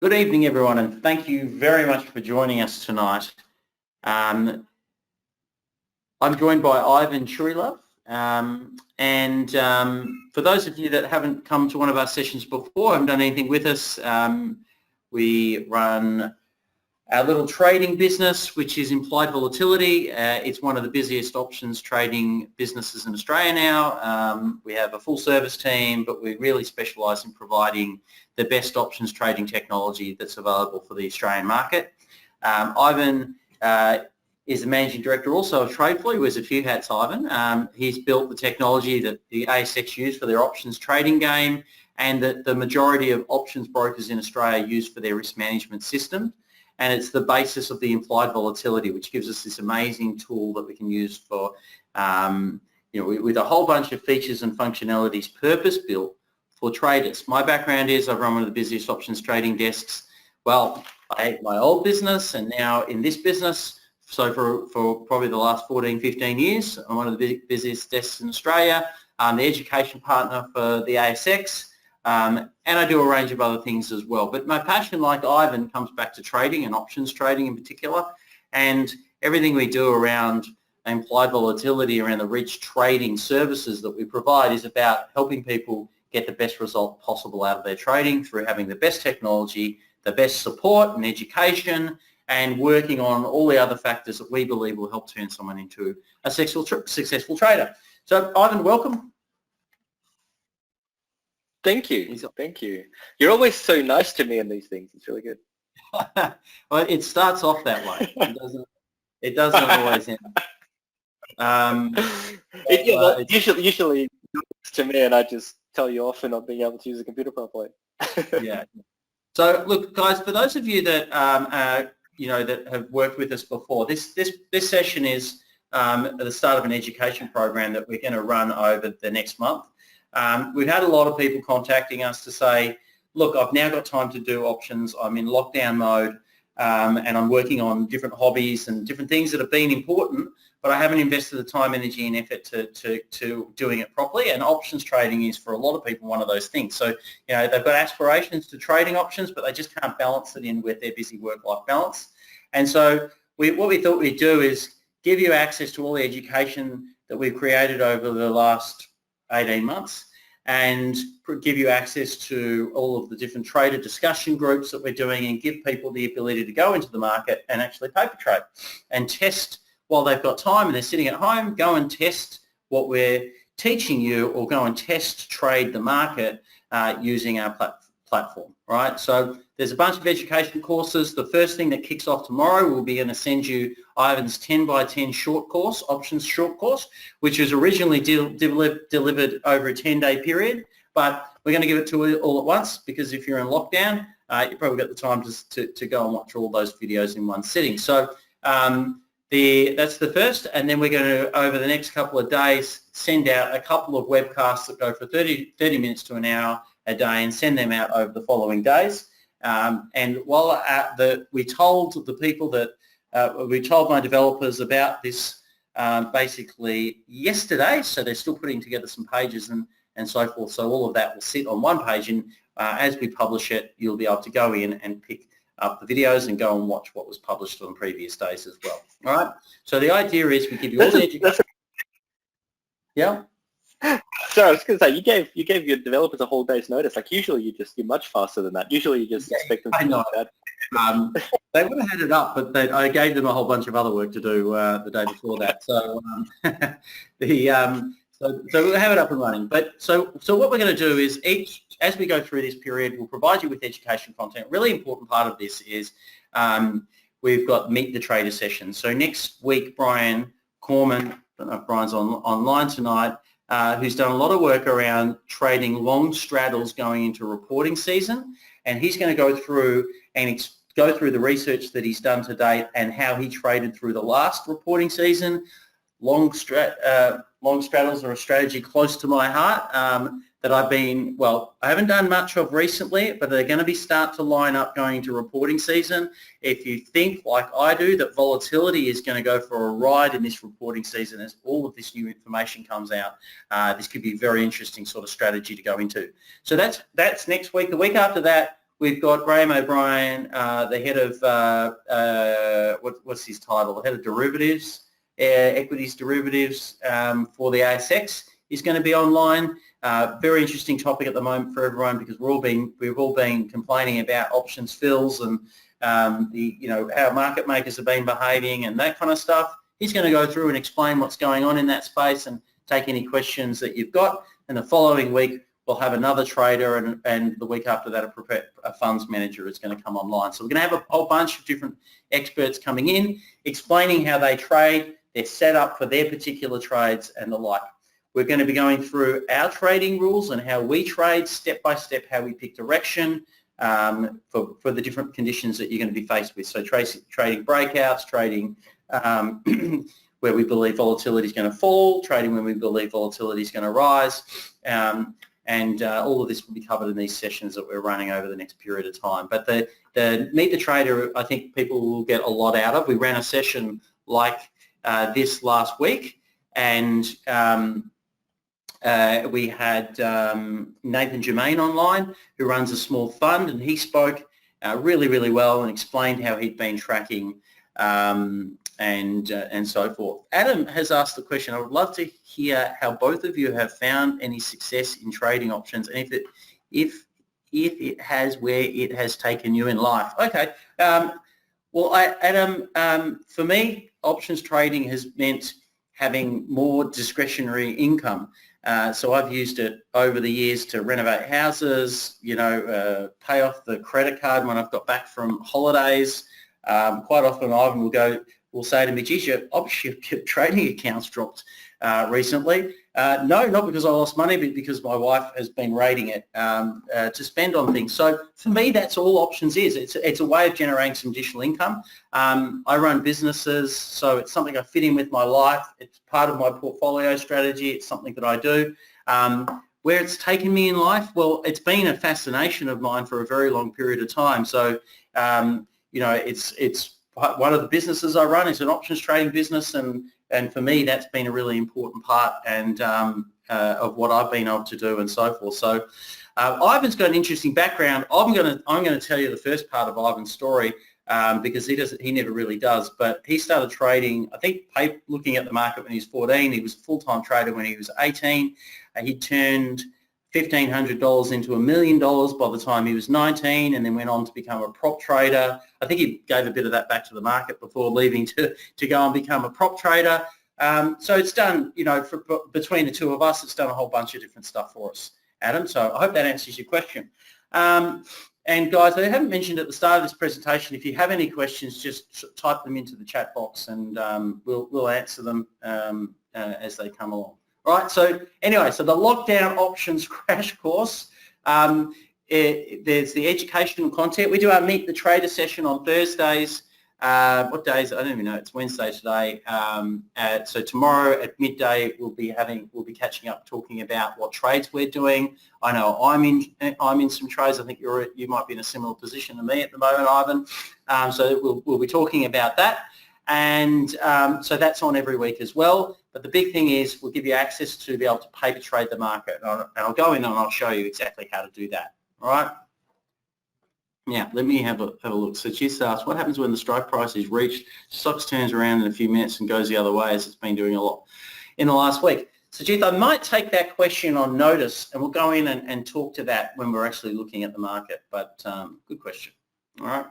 Good evening, everyone, and thank you very much for joining us tonight. I'm joined by Ivan Churilov, and for those of you that haven't come to one of our sessions before, haven't done anything with us, we run our little trading business, which is Implied Volatility. It's one of the busiest options trading businesses in Australia now. We have a full service team, but we really specialise in providing the best options trading technology that's available for the Australian market. Ivan is the Managing Director also of Tradeflow. He wears a few hats, Ivan. He's built the technology that the ASX use for their options trading game and that the majority of options brokers in Australia use for their risk management system. And it's the basis of the Implied Volatility, which gives us this amazing tool that we can use for, with a whole bunch of features and functionalities purpose-built for traders. My background is I've run one of the busiest options trading desks. Well, I had my old business and now in this business. So for probably the last 14, 15 years, I'm one of the busiest desks in Australia. I'm the education partner for the ASX. And I do a range of other things as well. But my passion, like Ivan, comes back to trading and options trading in particular. And everything we do around Implied Volatility, around the rich trading services that we provide is about helping people get the best result possible out of their trading through having the best technology, the best support and education, and working on all the other factors that we believe will help turn someone into a successful trader. So, Ivan, welcome. Thank you. Thank you. You're always so nice to me in these things. It's really good. Well, it starts off that way. It doesn't always end. Usually it's to me, and I just tell you off for not being able to use a computer properly. Yeah. So, look, guys, for those of you that that have worked with us before, this session is at the start of an education program that we're going to run over the next month. We've had a lot of people contacting us to say, look, I've now got time to do options. I'm in lockdown mode and I'm working on different hobbies and different things that have been important, but I haven't invested the time, energy and effort to doing it properly. And options trading is, for a lot of people, one of those things. So, they've got aspirations to trading options, but they just can't balance it in with their busy work-life balance. And so what we thought we'd do is give you access to all the education that we've created over the last 18 months and give you access to all of the different trader discussion groups that we're doing and give people the ability to go into the market and actually paper trade and test while they've got time and they're sitting at home. Go and test what we're teaching you, or go and test trade the market using our platform, right? So there's a bunch of education courses. The first thing that kicks off tomorrow, we'll be going to send you Ivan's 10 by 10 short course, options short course, which was originally delivered over a 10-day period, but we're going to give it to you all at once, because if you're in lockdown, you've probably got the time to go and watch all those videos in one sitting. So that's the first, and then we're going to, over the next couple of days, send out a couple of webcasts that go for 30 minutes to an hour a day and send them out over the following days. And while we told the people that we told my developers about this basically yesterday, so they're still putting together some pages and so forth. So all of that will sit on one page, and as we publish it, you'll be able to go in and pick up the videos and go and watch what was published on previous days as well. All right. So the idea is we give you all the education. Yeah. Sorry, I was going to say, you gave your developers a whole day's notice. Like, usually you're much faster than that. Usually you just expect them to do that. They would have had it up, but I gave them a whole bunch of other work to do the day before that. So so we'll have it up and running. But so what we're going to do is, as we go through this period, we'll provide you with education content. A really important part of this is we've got Meet the Trader sessions. So next week, Brian Corman, I don't know if Brian's online tonight, who's done a lot of work around trading long straddles going into reporting season, and he's going to go through the research that he's done to date and how he traded through the last reporting season. Long straddles are a strategy close to my heart that I haven't done much of recently, but they're going to start to line up going into reporting season. If you think, like I do, that volatility is going to go for a ride in this reporting season as all of this new information comes out, this could be a very interesting sort of strategy to go into. So that's next week. The week after that, we've got Graham O'Brien, the head of, what's his title? The head of derivatives, equities derivatives for the ASX is going to be online. Very interesting topic at the moment for everyone because we've all been complaining about options fills and how market makers have been behaving and that kind of stuff. He's going to go through and explain what's going on in that space and take any questions that you've got. And the following week, we'll have another trader, and the week after that, a funds manager is going to come online. So we're going to have a whole bunch of different experts coming in, explaining how they trade, their setup for their particular trades and the like. We're going to be going through our trading rules and how we trade step by step, how we pick direction for the different conditions that you're going to be faced with. So trading breakouts, trading where we believe volatility is going to fall, trading when we believe volatility is going to rise, and all of this will be covered in these sessions that we're running over the next period of time. But the Meet the Trader, I think people will get a lot out of. We ran a session like this last week, and we had Nathan Germain online, who runs a small fund, and he spoke really, really well and explained how he'd been tracking and so forth. Adam has asked the question, I would love to hear how both of you have found any success in trading options, and if it has, where it has taken you in life. Okay. Adam, for me, options trading has meant having more discretionary income. So I've used it over the years to renovate houses, pay off the credit card when I've got back from holidays. Quite often Ivan will say to me, geez, your trading account's dropped recently. No, not because I lost money, but because my wife has been rating it to spend on things. So for me, that's all options is. It's a way of generating some additional income. I run businesses, so it's something I fit in with my life. It's part of my portfolio strategy. It's something that I do. Where it's taken me in life, well, it's been a fascination of mine for a very long period of time. So, it's one of the businesses I run is an options trading business, and for me, that's been a really important part and of what I've been able to do and so forth. So Ivan's got an interesting background. I'm going to tell you the first part of Ivan's story because he never really does. But he started trading, I think, looking at the market when he was 14. He was a full-time trader when he was 18. He turned $1,500 into $1 million by the time he was 19, and then went on to become a prop trader. I think he gave a bit of that back to the market before leaving to go and become a prop trader. So it's done, between the two of us, it's done a whole bunch of different stuff for us, Adam. So I hope that answers your question. And guys, I haven't mentioned at the start of this presentation, if you have any questions, just type them into the chat box, and we'll answer them as they come along. All right, so anyway, so the lockdown options crash course, there's the educational content. We do our Meet the Trader session on Thursdays. What days? I don't even know. It's Wednesday today. So tomorrow at midday, we'll be catching up, talking about what trades we're doing. I know I'm in some trades. I think you might be in a similar position to me at the moment, Ivan. So we'll be talking about that. And so that's on every week as well. But the big thing is we'll give you access to be able to paper trade the market. And I'll go in and I'll show you exactly how to do that. All right. Now, let me have a look. So just asked, what happens when the strike price is reached? Stocks turns around in a few minutes and goes the other way, as it's been doing a lot in the last week. So, Jith, I might take that question on notice, and we'll go in and talk to that when we're actually looking at the market. But good question. All right.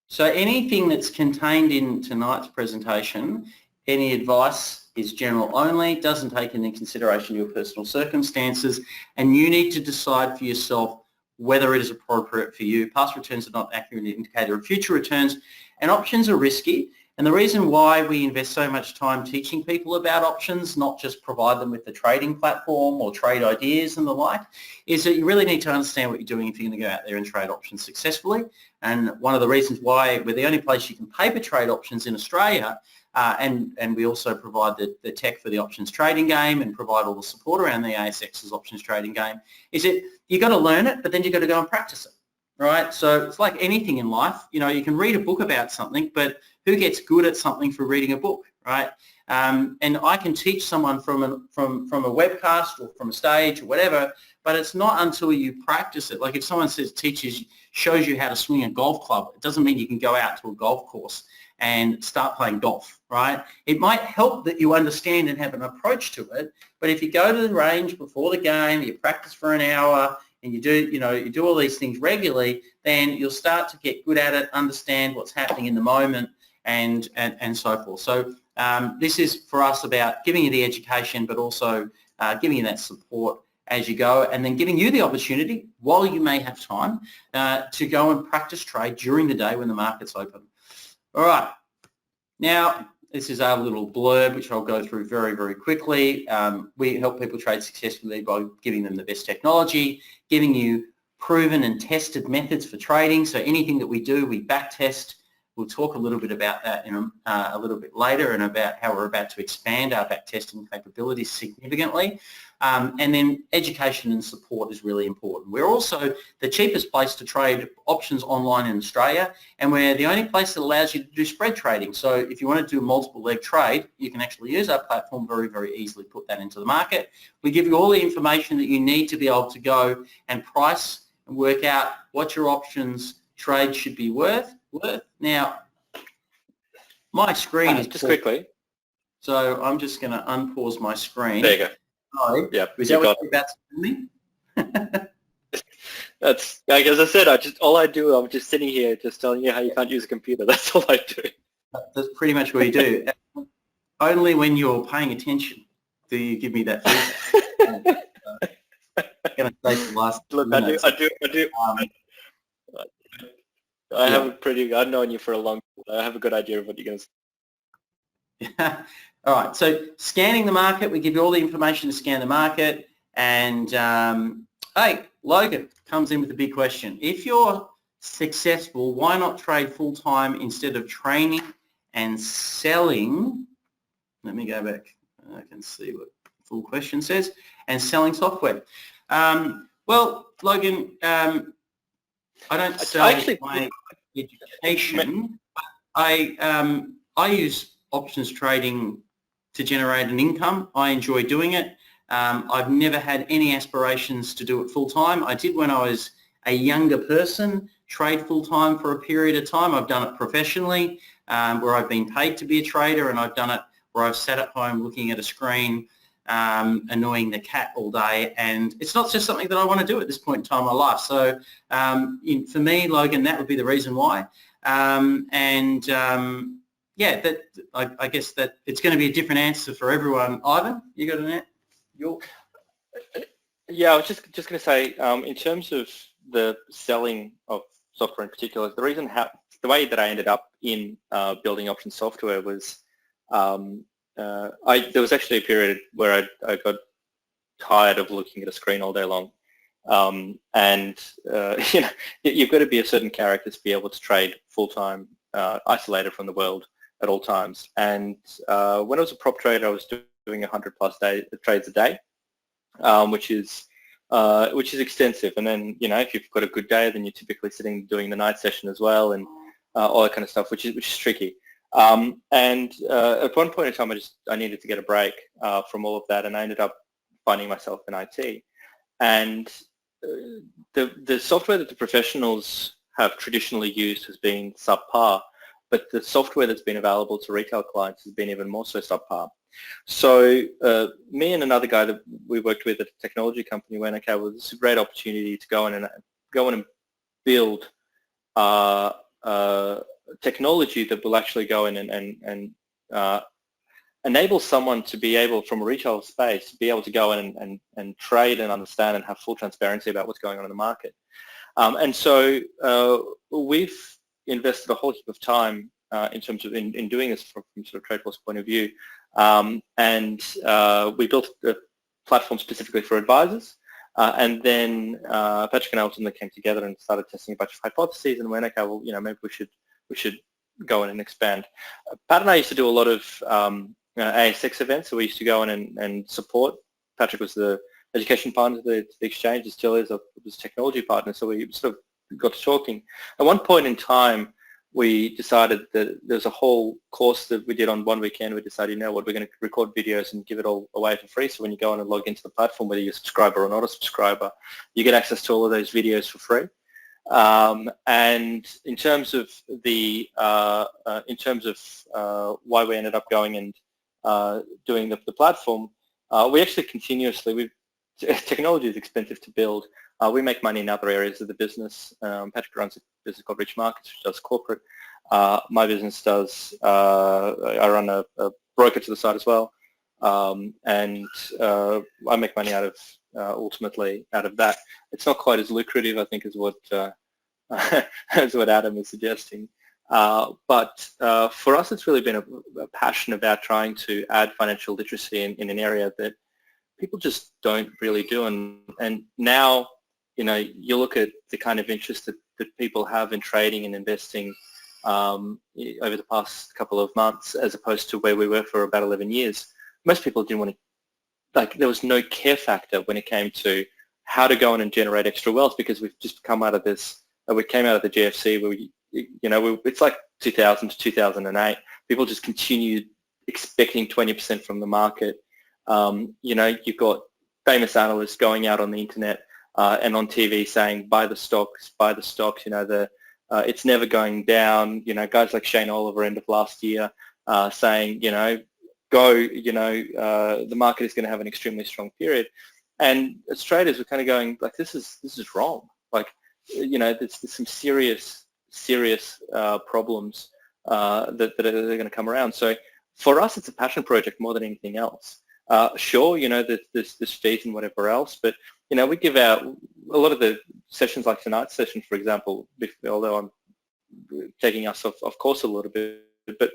So anything that's contained in tonight's presentation, any advice is general only, doesn't take into consideration your personal circumstances, and you need to decide for yourself whether it is appropriate for you. Past returns are not an accurate indicator of future returns, and options are risky. And the reason why we invest so much time teaching people about options, not just provide them with the trading platform or trade ideas and the like, is that you really need to understand what you're doing if you're going to go out there and trade options successfully. And one of the reasons why we're the only place you can paper trade options in Australia, and we also provide the tech for the options trading game and provide all the support around the ASX's options trading game, is that you've got to learn it, but then you've got to go and practice it. Right, so it's like anything in life. You can read a book about something, but who gets good at something for reading a book, right? And I can teach someone from a webcast or from a stage or whatever, but it's not until you practice it. Like if someone shows you how to swing a golf club, it doesn't mean you can go out to a golf course and start playing golf, right? It might help that you understand and have an approach to it, but if you go to the range before the game, you practice for an hour, and you do all these things regularly, then you'll start to get good at it, understand what's happening in the moment, and so forth. So this is for us about giving you the education, but also giving you that support as you go, and then giving you the opportunity, while you may have time, to go and practice trade during the day when the market's open. All right. Now, this is our little blurb, which I'll go through very, very quickly. We help people trade successfully by giving them the best technology, giving you proven and tested methods for trading. So anything that we do, we back test. We'll talk a little bit about that in a little bit later, and about how we're about to expand our back testing capabilities significantly. And then education and support is really important. We're also the cheapest place to trade options online in Australia, and we're the only place that allows you to do spread trading. So if you want to do multiple leg trade, you can actually use our platform very, very easily, put that into the market. We give you all the information that you need to be able to go and price and work out what your options trade should be worth. Now, my screen is just quickly. So I'm just going to unpause my screen. There you go. Oh, yep. Is that what you're about to do me? That's like, as I said, I'm just sitting here just telling you how you can't use a computer. That's all I do. That's pretty much what you do. Only when you're paying attention do you give me that feedback. I'm going to say the last Look, minutes. I do. I have a pretty. I've known you for a long time. I have a good idea of what you're going to say. All right. So scanning the market, we give you all the information to scan the market. And hey, Logan comes in with a big question. If you're successful, why not trade full-time instead of training and selling? Let me go back. I can see what the full question says. And selling software. Well, Logan, I don't sell my education. I use options trading to generate an income. I enjoy doing it. I've never had any aspirations to do it full-time. I did when I was a younger person, trade full-time for a period of time. I've done it professionally, where I've been paid to be a trader, and I've done it where I've sat at home looking at a screen, annoying the cat all day. And it's not just something that I want to do at this point in time in my life. So for me, Logan, that would be the reason why. Yeah, I guess that it's going to be a different answer for everyone. Ivan, you got an answer? Yeah, I was just going to say, in terms of the selling of software in particular, the way that I ended up in building option software was there was actually a period where I got tired of looking at a screen all day long, you've got to be a certain character to be able to trade full-time, isolated from the world at all times. And when I was a prop trader, I was doing 100+ trades a day, which is extensive. And then if you've got a good day, then you're typically sitting doing the night session as well, and all that kind of stuff, which is tricky. And at one point in time, I needed to get a break from all of that, and I ended up finding myself in IT. And the software that the professionals have traditionally used has been subpar, but the software that's been available to retail clients has been even more so subpar. So me and another guy that we worked with at a technology company went, okay, well, this is a great opportunity to go in and build technology that will actually go in and enable someone to be able, from a retail space, be able to go in and trade and understand and have full transparency about what's going on in the market. And so we've invested a whole heap of time in terms of in doing this from sort of TradeForce point of view. And we built a platform specifically for advisors. And then Patrick and I ultimately came together and started testing a bunch of hypotheses and went, okay, well, maybe we should go in and expand. Pat and I used to do a lot of ASX events, so we used to go in and support. Patrick was the education partner to the exchange, and still is, was a technology partner, so we sort of got to talking. At one point in time, we decided that there's a whole course that we did on one weekend. We decided, you know what, we're going to record videos and give it all away for free. So when you go on and log into the platform, whether you're a subscriber or not a subscriber, you get access to all of those videos for free. And in terms of the why we ended up going and doing the platform, we actually continuously, technology is expensive to build. We make money in other areas of the business. Patrick runs a business called Rich Markets, which does corporate. My business does, I run a broker to the side as well. And I make money out of, ultimately out of that. It's not quite as lucrative, I think, as what, as what Adam is suggesting. But for us, it's really been a passion about trying to add financial literacy in an area that people just don't really do. And now, you know, you look at the kind of interest that people have in trading and investing over the past couple of months, as opposed to where we were for about 11 years. Most people didn't want to, like, there was no care factor when it came to how to go in and generate extra wealth, because we've just come out of this, we came out of the GFC where it's like 2000 to 2008. People just continued expecting 20% from the market. You know, you've got famous analysts going out on the internet and on TV saying, buy the stocks, you know, it's never going down. You know, guys like Shane Oliver end of last year saying, you know, the market is going to have an extremely strong period. And as traders, we're kind of going like, this is wrong. Like, you know, there's some serious problems that are going to come around. So for us, it's a passion project more than anything else. Sure, you know, there's fees and whatever else, but, you know, we give out a lot of the sessions, like tonight's session, for example, although I'm taking us off course a little bit, but,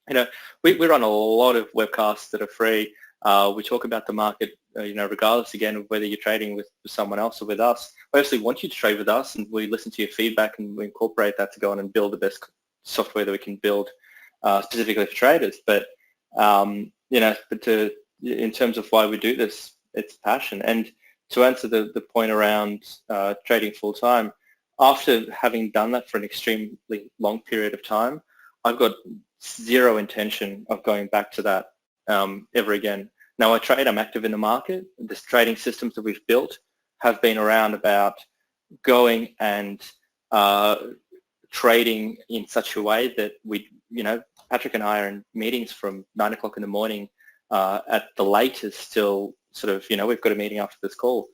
you know, we run a lot of webcasts that are free. We talk about the market, you know, regardless, again, of whether you're trading with someone else or with us. We obviously want you to trade with us, and we listen to your feedback, and we incorporate that to go on and build the best software that we can build specifically for traders. But, you know, in terms of why we do this, it's passion. And to answer the point around trading full-time, after having done that for an extremely long period of time, I've got zero intention of going back to that ever again. Now I trade, I'm active in the market. The trading systems that we've built have been around about going and trading in such a way that we, you know, Patrick and I are in meetings from 9 o'clock in the morning at the latest till sort of, you know, we've got a meeting after this call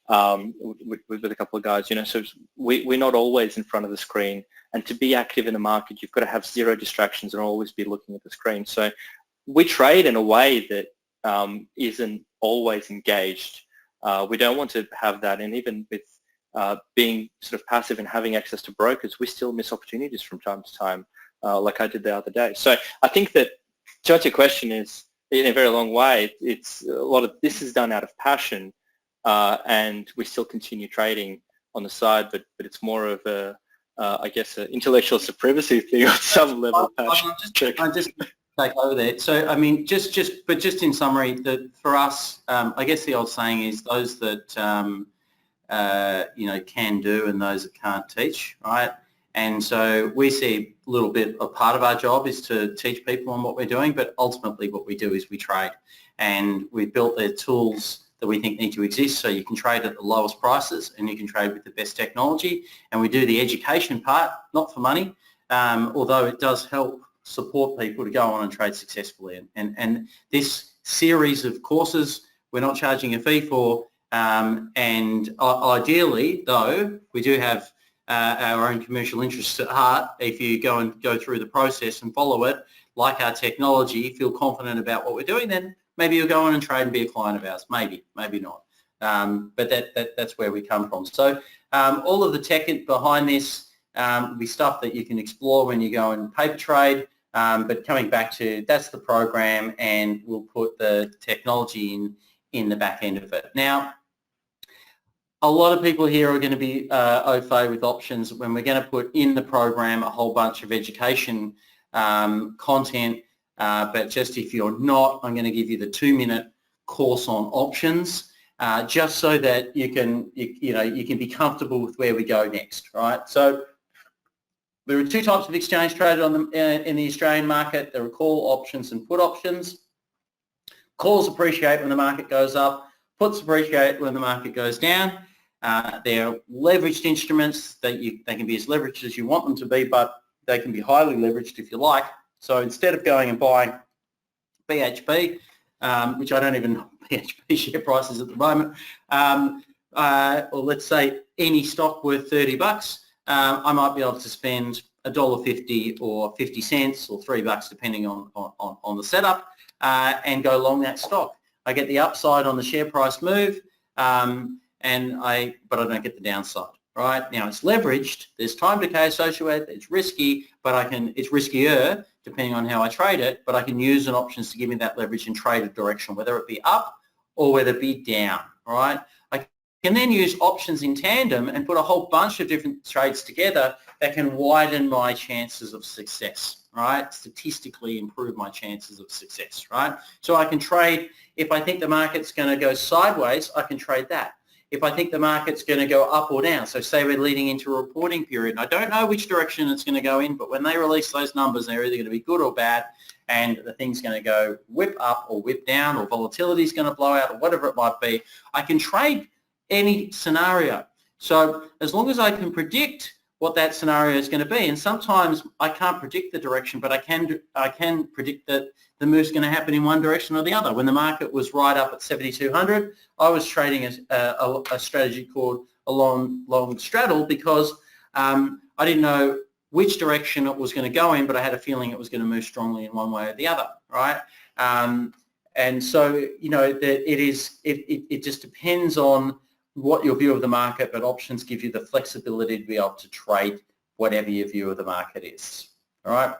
with a couple of guys, you know, so we're not always in front of the screen. And to be active in the market, you've got to have zero distractions and always be looking at the screen. So we trade in a way that isn't always engaged. We don't want to have that. And even with being sort of passive and having access to brokers, we still miss opportunities from time to time, like I did the other day. So I think that, to answer your question, is in a very long way, it's a lot of this is done out of passion, and we still continue trading on the side, but it's more of a, I guess, an intellectual supremacy thing on some level. I just take over there. So, I mean, just in summary, that for us, I guess the old saying is those that you know, can do and those that can't teach, right? And so we see a little bit, a part of our job is to teach people on what we're doing, but ultimately what we do is we trade, and we've built the tools that we think need to exist so you can trade at the lowest prices and you can trade with the best technology. And we do the education part, not for money, although it does help support people to go on and trade successfully. And this series of courses, we're not charging a fee for, and ideally, though, we do have our own commercial interests at heart. If you go through the process and follow it, like our technology, feel confident about what we're doing, then maybe you'll go on and trade and be a client of ours. Maybe not. But that's where we come from. So all of the tech behind this will be stuff that you can explore when you go and paper trade. But coming back to, that's the program, and we'll put the technology in the back end of it. Now, a lot of people here are going to be au fait with options when we're going to put in the program a whole bunch of education content. But just if you're not, I'm going to give you the 2-minute course on options, just so that you can be comfortable with where we go next, right? So There are two types of exchange traded on in the Australian market. There are call options and put options. Calls appreciate when the market goes up. Puts appreciate when the market goes down. They're leveraged instruments. They can be as leveraged as you want them to be, but they can be highly leveraged if you like. So instead of going and buying BHP, which I don't even know BHP share prices at the moment, or let's say any stock worth $30, I might be able to spend $1.50 or 50 cents or $3 depending on the setup and go long that stock. I get the upside on the share price move, but I don't get the downside. Right now, it's leveraged. There's time decay associated. It's risky, but it's riskier depending on how I trade it. But I can use an options to give me that leverage and trade a direction, whether it be up or whether it be down. All right. I can then use options in tandem and put a whole bunch of different trades together that can widen my chances of success. Right, statistically improve my chances of success. Right. So I can trade if I think the market's going to go sideways. I can trade that. If I think the market's going to go up or down, so say we're leading into a reporting period, and I don't know which direction it's going to go in, but when they release those numbers, they're either going to be good or bad, and the thing's going to go whip up or whip down, or volatility is going to blow out, or whatever it might be. I can trade any scenario. So as long as I can predict what that scenario is going to be, and sometimes I can't predict the direction, but I can predict that the move's going to happen in one direction or the other. When the market was right up at 7,200, I was trading a strategy called a long straddle because I didn't know which direction it was going to go in, but I had a feeling it was going to move strongly in one way or the other, right? And so, you know, it just depends on what your view of the market, but options give you the flexibility to be able to trade whatever your view of the market is, all right?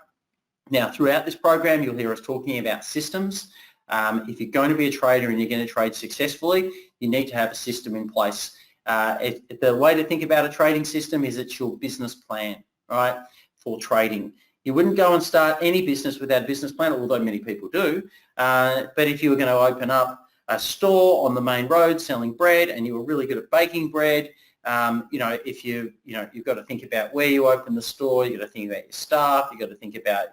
Now, throughout this program, you'll hear us talking about systems. If you're going to be a trader and you're going to trade successfully, you need to have a system in place. The way to think about a trading system is it's your business plan, right, for trading. You wouldn't go and start any business without a business plan, although many people do. But if you were going to open up a store on the main road selling bread and you were really good at baking bread, you know, you've got to think about where you open the store, you've got to think about your staff, you've got to think about,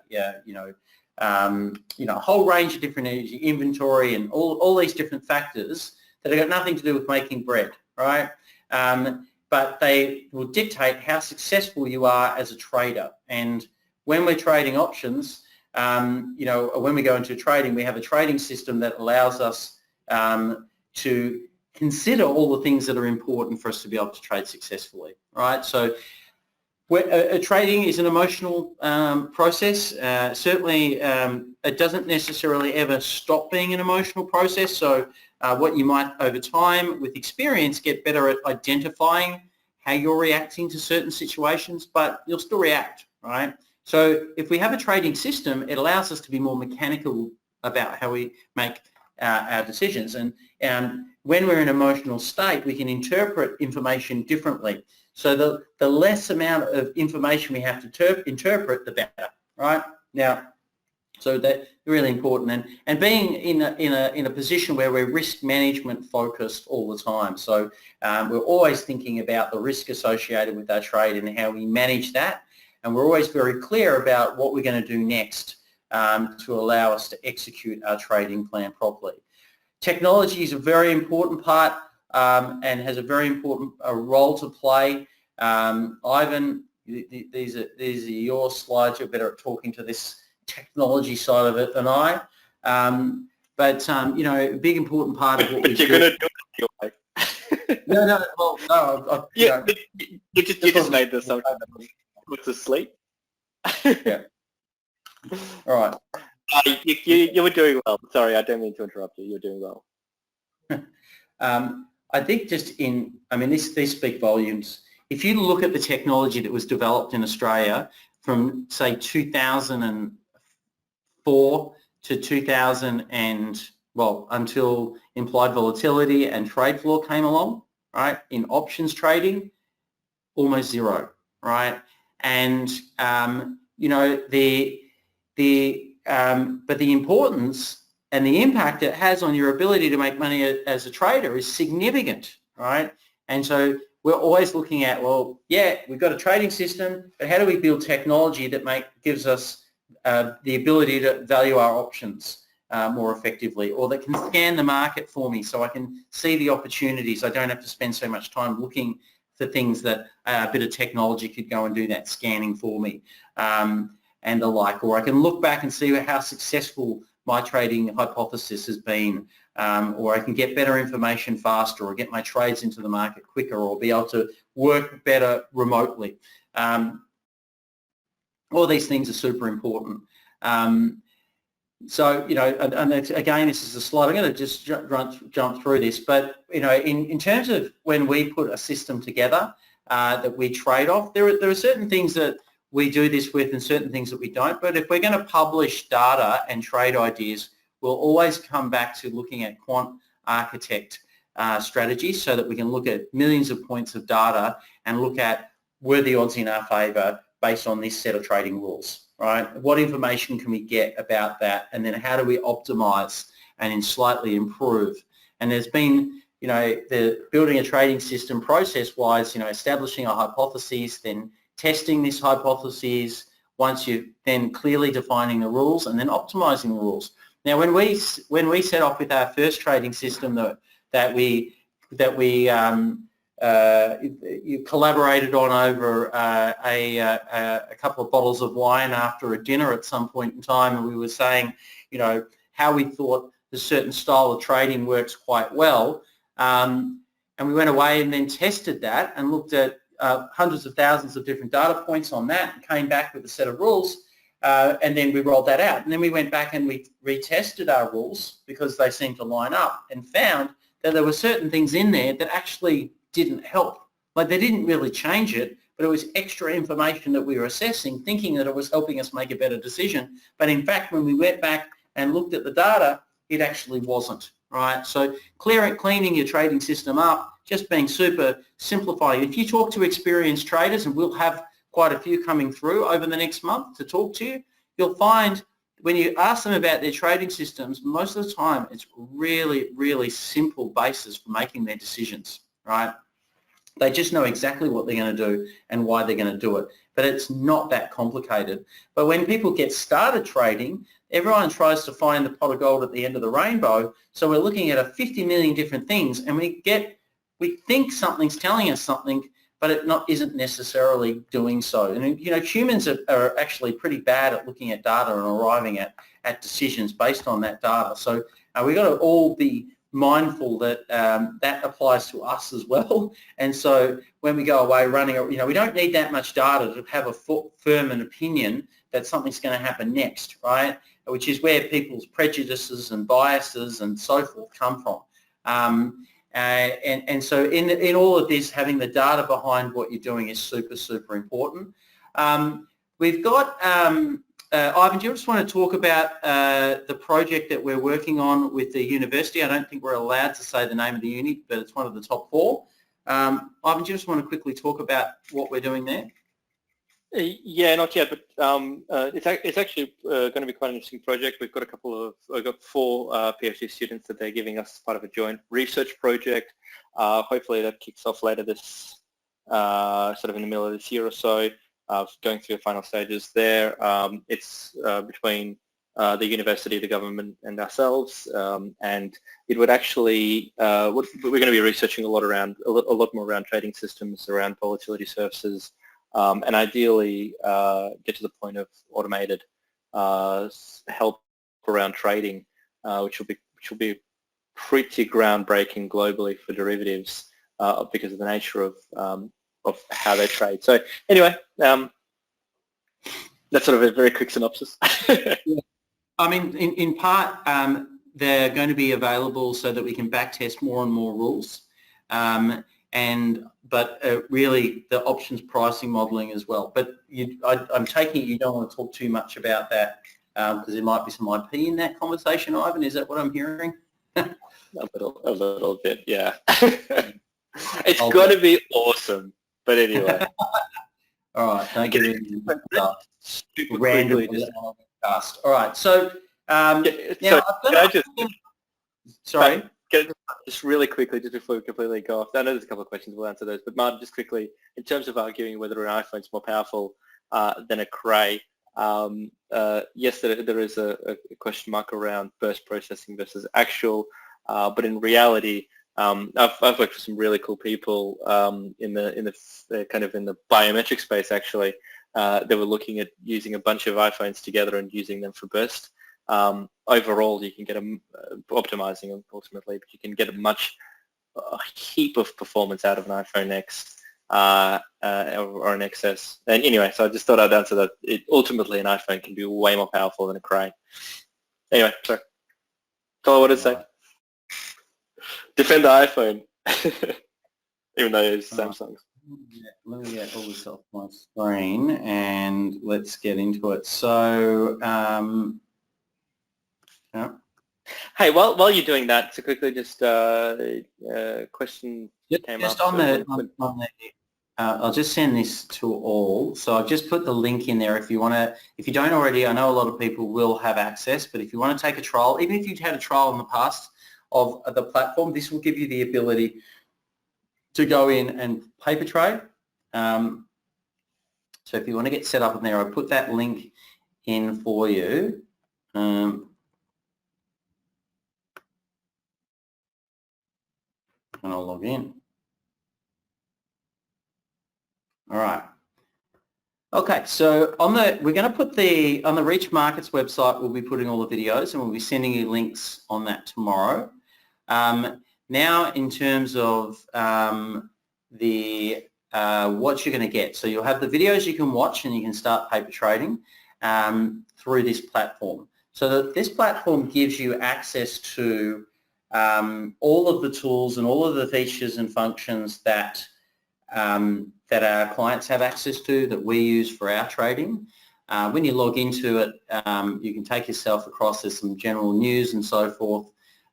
a whole range of different inventory and all these different factors that have got nothing to do with making bread, right? But they will dictate how successful you are as a trader. And when we're trading options, when we go into trading, we have a trading system that allows us to consider all the things that are important for us to be able to trade successfully, right? So trading is an emotional process. Certainly, it doesn't necessarily ever stop being an emotional process. So what you might, over time, with experience, get better at identifying how you're reacting to certain situations, but you'll still react, right? So if we have a trading system, it allows us to be more mechanical about how we make our decisions. And when we're in an emotional state, we can interpret information differently. So the less amount of information we have to interpret, the better, right? Now, so that's really important, and being in a position where we're risk management focused all the time. So we're always thinking about the risk associated with our trade and how we manage that, and we're always very clear about what we're going to do next to allow us to execute our trading plan properly. Technology is a very important part and has a very important role to play. Ivan, these are your slides. You're better at talking to this technology side of it than I. But a big important part of what we do. But you're going to do it anyway. No. You just made this up. What's asleep? Yeah. All right. You were doing well. Sorry, I don't mean to interrupt you. You're doing well. I think these speak volumes. If you look at the technology that was developed in Australia from, say, 2004 to 2000 until implied volatility and trade floor came along, right? In options trading, almost zero, right? And but the importance and the impact it has on your ability to make money as a trader is significant, right? And so we're always looking at, well, yeah, we've got a trading system, but how do we build technology that gives us the ability to value our options more effectively, or that can scan the market for me so I can see the opportunities. I don't have to spend so much time looking for things that a bit of technology could go and do that scanning for me, and the like. Or I can look back and see how successful my trading hypothesis has been, or I can get better information faster, or get my trades into the market quicker, or be able to work better remotely. All these things are super important. So, and again, this is a slide. I'm going to just jump through this, but, in terms of when we put a system together that we trade off, there are certain things that we do this with and certain things that we don't. But if we're going to publish data and trade ideas, we'll always come back to looking at quant architect strategies, so that we can look at millions of points of data and look at, were the odds in our favour based on this set of trading rules, right? What information can we get about that? And then how do we optimize and then slightly improve? And there's been, the building a trading system process-wise, establishing a hypothesis, then testing this hypothesis, once you've then clearly defining the rules, and then optimizing the rules. Now, when we set off with our first trading system that we you collaborated on over a couple of bottles of wine after a dinner at some point in time, and we were saying, how we thought a certain style of trading works quite well, and we went away and then tested that and looked at hundreds of thousands of different data points on that, and came back with a set of rules, and then we rolled that out. And then we went back and we retested our rules because they seemed to line up, and found that there were certain things in there that actually didn't help. Like, they didn't really change it, but it was extra information that we were assessing, thinking that it was helping us make a better decision. But in fact, when we went back and looked at the data, it actually wasn't, right? So cleaning your trading system up, just being super simplifying. If you talk to experienced traders, and we'll have quite a few coming through over the next month to talk to you, you'll find when you ask them about their trading systems, most of the time it's really, really simple basis for making their decisions, right? They just know exactly what they're going to do and why they're going to do it. But it's not that complicated. But when people get started trading, everyone tries to find the pot of gold at the end of the rainbow. So we're looking at 50 million different things, and we think something's telling us something, but it isn't necessarily doing so. And humans are actually pretty bad at looking at data and arriving at decisions based on that data. So we've got to all be mindful that that applies to us as well. And so when we go away running, we don't need that much data to have a firm an opinion that something's going to happen next, right? Which is where people's prejudices and biases and so forth come from. And so in all of this, having the data behind what you're doing is super, super important. We've got, Ivan, do you just want to talk about the project that we're working on with the university? I don't think we're allowed to say the name of the uni, but it's one of the top 4. Ivan, do you just want to quickly talk about what we're doing there? Yeah, not yet, but it's actually going to be quite an interesting project. We've got I've got 4 PhD students that they're giving us part of a joint research project. Hopefully that kicks off later this, sort of in the middle of this year or so, going through the final stages there. It's between the university, the government, and ourselves, and it would actually, we're going to be researching a lot more around trading systems, around volatility surfaces, and ideally get to the point of automated help around trading, which will be pretty groundbreaking globally for derivatives because of the nature of how they trade. So anyway, that's sort of a very quick synopsis. Yeah. I mean, in part, they're going to be available so that we can backtest more and more rules. But really the options pricing modelling as well. But I'm taking it you don't want to talk too much about that because there might be some IP in that conversation, Ivan. Is that what I'm hearing? a little bit, yeah. It's going to be awesome. But anyway. All right, don't get into randomly cast. All right, so now sorry. just really quickly, just before we completely go off, I know there's a couple of questions, we'll answer those, but Martin, just quickly, in terms of arguing whether an iPhone's more powerful than a Cray, yes, there is a question mark around burst processing versus actual, but in reality, I've worked with some really cool people in the kind of in the biometric space actually. They were looking at using a bunch of iPhones together and using them for burst. Overall, you can get optimizing them ultimately, but you can get a heap of performance out of an iPhone X or an XS. And anyway, so I just thought I'd answer that. Ultimately, an iPhone can be way more powerful than a Cray. Anyway, sorry. That's all I wanted to say. Defend the iPhone, even though it's Samsung's. Let me get all this off my screen and let's get into it. So, yeah. Hey, while you're doing that, so quickly, just question came just up. on the I'll just send this to all. So I've just put the link in there if you want to, if you don't already, I know a lot of people will have access, but if you want to take a trial, even if you've had a trial in the past of the platform, this will give you the ability to go in and paper trade. So if you want to get set up in there, I'll put that link in for you. And I'll log in. All right. Okay, so we're going to put on the Reach Markets website, we'll be putting all the videos and we'll be sending you links on that tomorrow. Now, in terms of what you're going to get, so you'll have the videos you can watch and you can start paper trading through this platform. So that this platform gives you access to all of the tools and all of the features and functions that our clients have access to, that we use for our trading. When you log into it, you can take yourself across, there's some general news and so forth,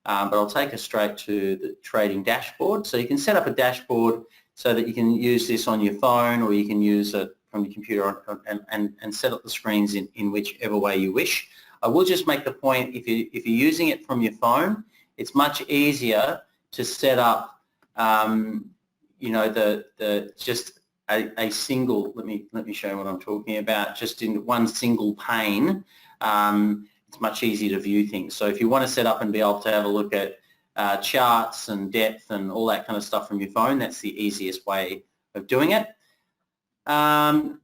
but I'll take us straight to the trading dashboard. So you can set up a dashboard so that you can use this on your phone, or you can use it from your computer and set up the screens in whichever way you wish. I will just make the point, if you're using it from your phone, it's much easier to set up you know, just a single, let me show you what I'm talking about, just in one single pane. It's much easier to view things. So if you want to set up and be able to have a look at charts and depth and all that kind of stuff from your phone, that's the easiest way of doing it. Then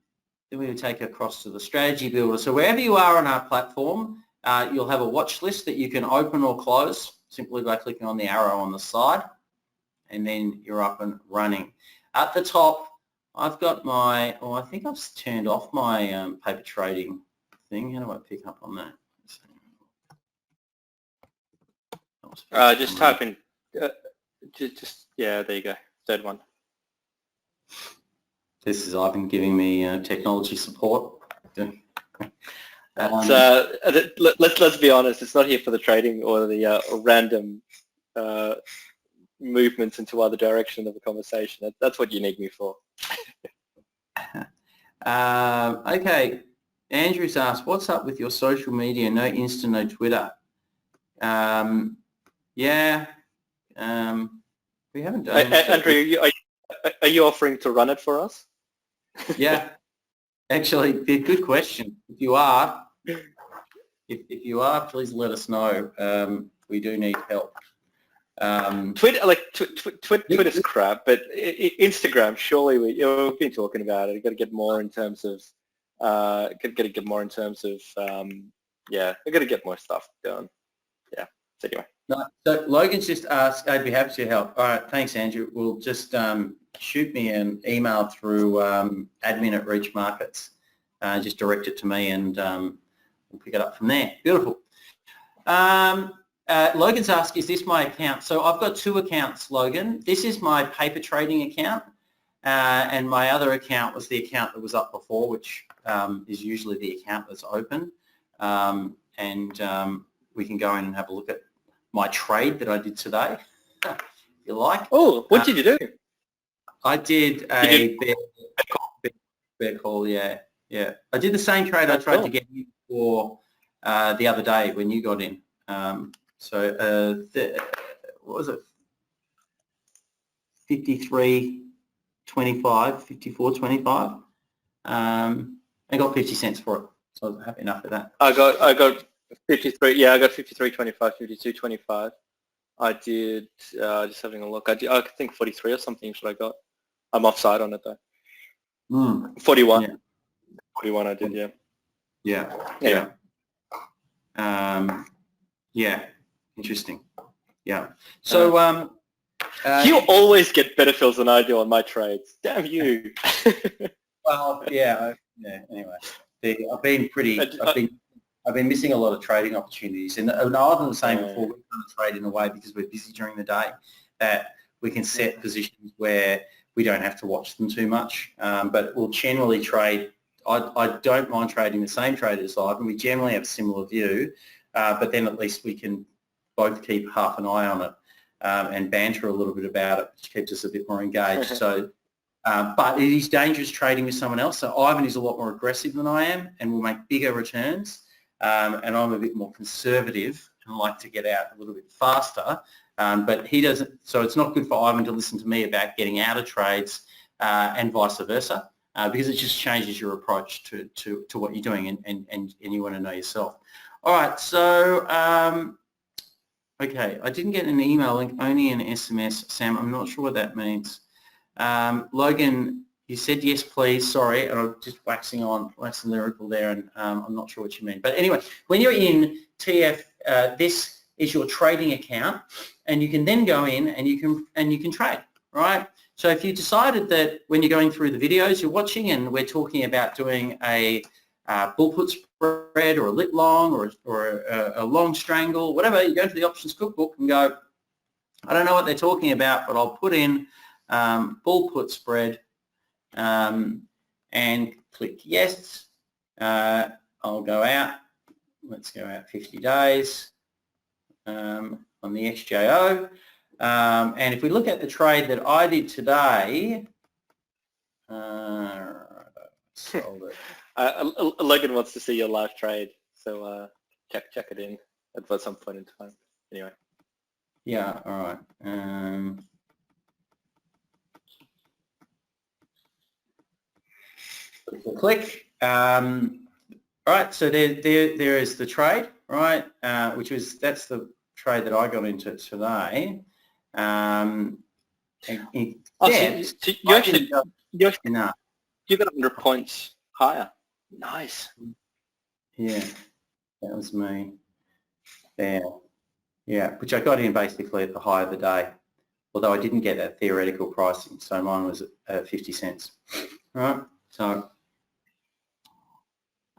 we will take across to the strategy builder. So wherever you are on our platform, you'll have a watch list that you can open or close simply by clicking on the arrow on the side, and then you're up and running. At the top, I've got my, I think I've turned off my paper trading thing. How do I pick up on that? Just type in, yeah, there you go, third one. This is Ivan giving me technology support. Let's be honest, it's not here for the trading or the random movements into other direction of the conversation. That's what you need me for. Okay, Andrew's asked, what's up with your social media? No Insta, no Twitter. Yeah, we haven't done it. Andrew, are you offering to run it for us? Yeah, actually, good question. If you are, please let us know. We do need help. Twitter's crap, but Instagram, surely we've been talking about it. We've got to get more in terms of, yeah, we've got to get more stuff done. Yeah. So anyway. No, so Logan's just asked, I'd be happy to help. All right, thanks, Andrew. We'll just shoot me an email through admin@Reach Markets. Just direct it to me and we'll pick it up from there. Beautiful. Logan's asked, is this my account? So I've got two accounts, Logan. This is my paper trading account, and my other account was the account that was up before, which is usually the account that's open. We can go in and have a look at my trade that I did today, if you like. Oh, what did you do? I did a bear call, yeah. I did the same trade I tried to get you for the other day when you got in. what was it, 53.25, 54.25. I got 50 cents for it, so I was happy enough with that. I got 53. Yeah, I got 53.25, 52.25. I did just having a look. I think 43 or something is what I got. I'm offside on it though. 41. Yeah. 41 I did, yeah. Yeah. Yeah. Interesting. Yeah. So you always get better fills than I do on my trades. Damn you. well, yeah. Anyway, I've been missing a lot of trading opportunities, and I was saying before, we're going to trade in a way because we're busy during the day that we can set positions where we don't have to watch them too much, but we'll generally trade. I don't mind trading the same trade as live, and we generally have a similar view, but then at least we can both keep half an eye on it and banter a little bit about it, which keeps us a bit more engaged. So, but it is dangerous trading with someone else. So Ivan is a lot more aggressive than I am and will make bigger returns, and I'm a bit more conservative and like to get out a little bit faster. But he doesn't, so it's not good for Ivan to listen to me about getting out of trades and vice versa, because it just changes your approach to what you're doing, and you want to know yourself. All right, so, okay, I didn't get an email link, only an SMS. Sam, I'm not sure what that means. Logan, you said yes, please. Sorry, and I'm just waxing lyrical there, and I'm not sure what you mean. But anyway, when you're in TF, this is your trading account, and you can then go in and you can trade, right? So if you decided that when you're going through the videos you're watching, and we're talking about doing a bull put spread or a lit long or a long strangle, whatever, you go into the options cookbook and go, I don't know what they're talking about, but I'll put in bull put spread and click yes. I'll go out. Let's go out 50 days on the XJO. And if we look at the trade that I did today, sold it. Logan wants to see your live trade, so check it in at some point in time. Anyway. Yeah. All right. Click. All right. So there is the trade, right? That's the trade that I got into today. So you got 100 points higher. Nice. Yeah, that was me there. Yeah, which I got in basically at the high of the day, although I didn't get that theoretical pricing, so mine was at 50 cents. All right, so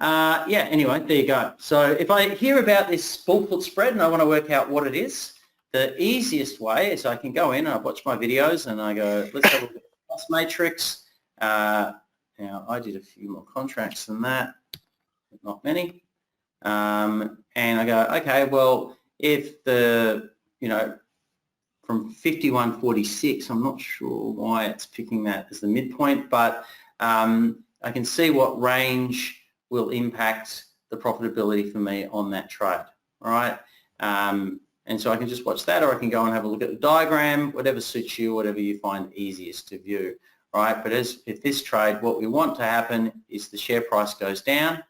yeah, anyway, there you go. So if I hear about this bull put spread and I want to work out what it is, the easiest way is I can go in and I watch my videos and I go, let's have a look at the cost matrix. Now, I did a few more contracts than that, but not many. And I go, okay, well, if the, from 51.46, I'm not sure why it's picking that as the midpoint, but I can see what range will impact the profitability for me on that trade, all right? And so I can just watch that, or I can go and have a look at the diagram, whatever suits you, whatever you find easiest to view, right? But if this trade, what we want to happen is the share price goes down,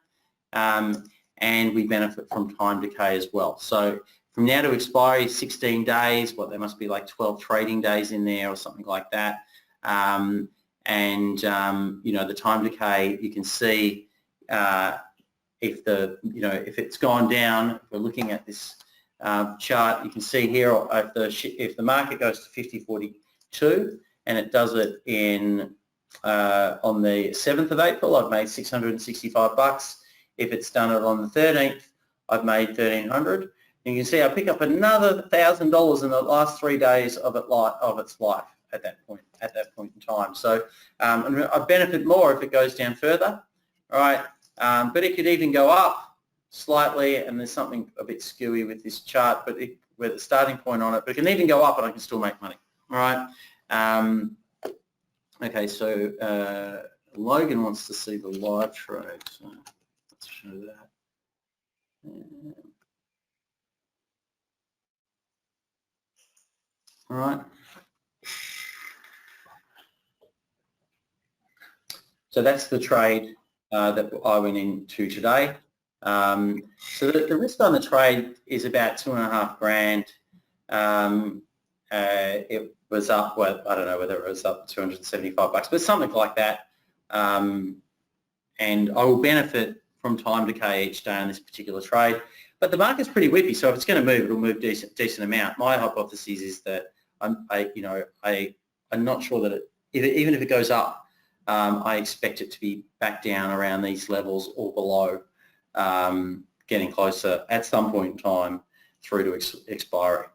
and we benefit from time decay as well. So from now to expiry, 16 days, there must be like 12 trading days in there or something like that. The time decay, you can see if it's gone down. If we're looking at this chart, you can see here if the market goes to 50.42 and it does it on the 7th of April, I've made $665. If it's done it on the 13th, I've made $1,300. And you can see I pick up another $1,000 in the last 3 days of its life at that point in time. So I benefit more if it goes down further, all right? But it could even go up slightly, and there's something a bit skewy with this chart, but with the starting point on it, but it can even go up and I can still make money, all right? Okay, so Logan wants to see the live trade, so let's show that. All right. So that's the trade that I went into today. So the risk on the trade is about $2.5 grand. It was up, well, I don't know whether it was up $275, but something like that. And I will benefit from time decay each day on this particular trade. But the market's pretty whippy, so if it's going to move, it'll move decent amount. My hypothesis is that I'm not sure that even if it goes up, I expect it to be back down around these levels or below, getting closer at some point in time through to expiry.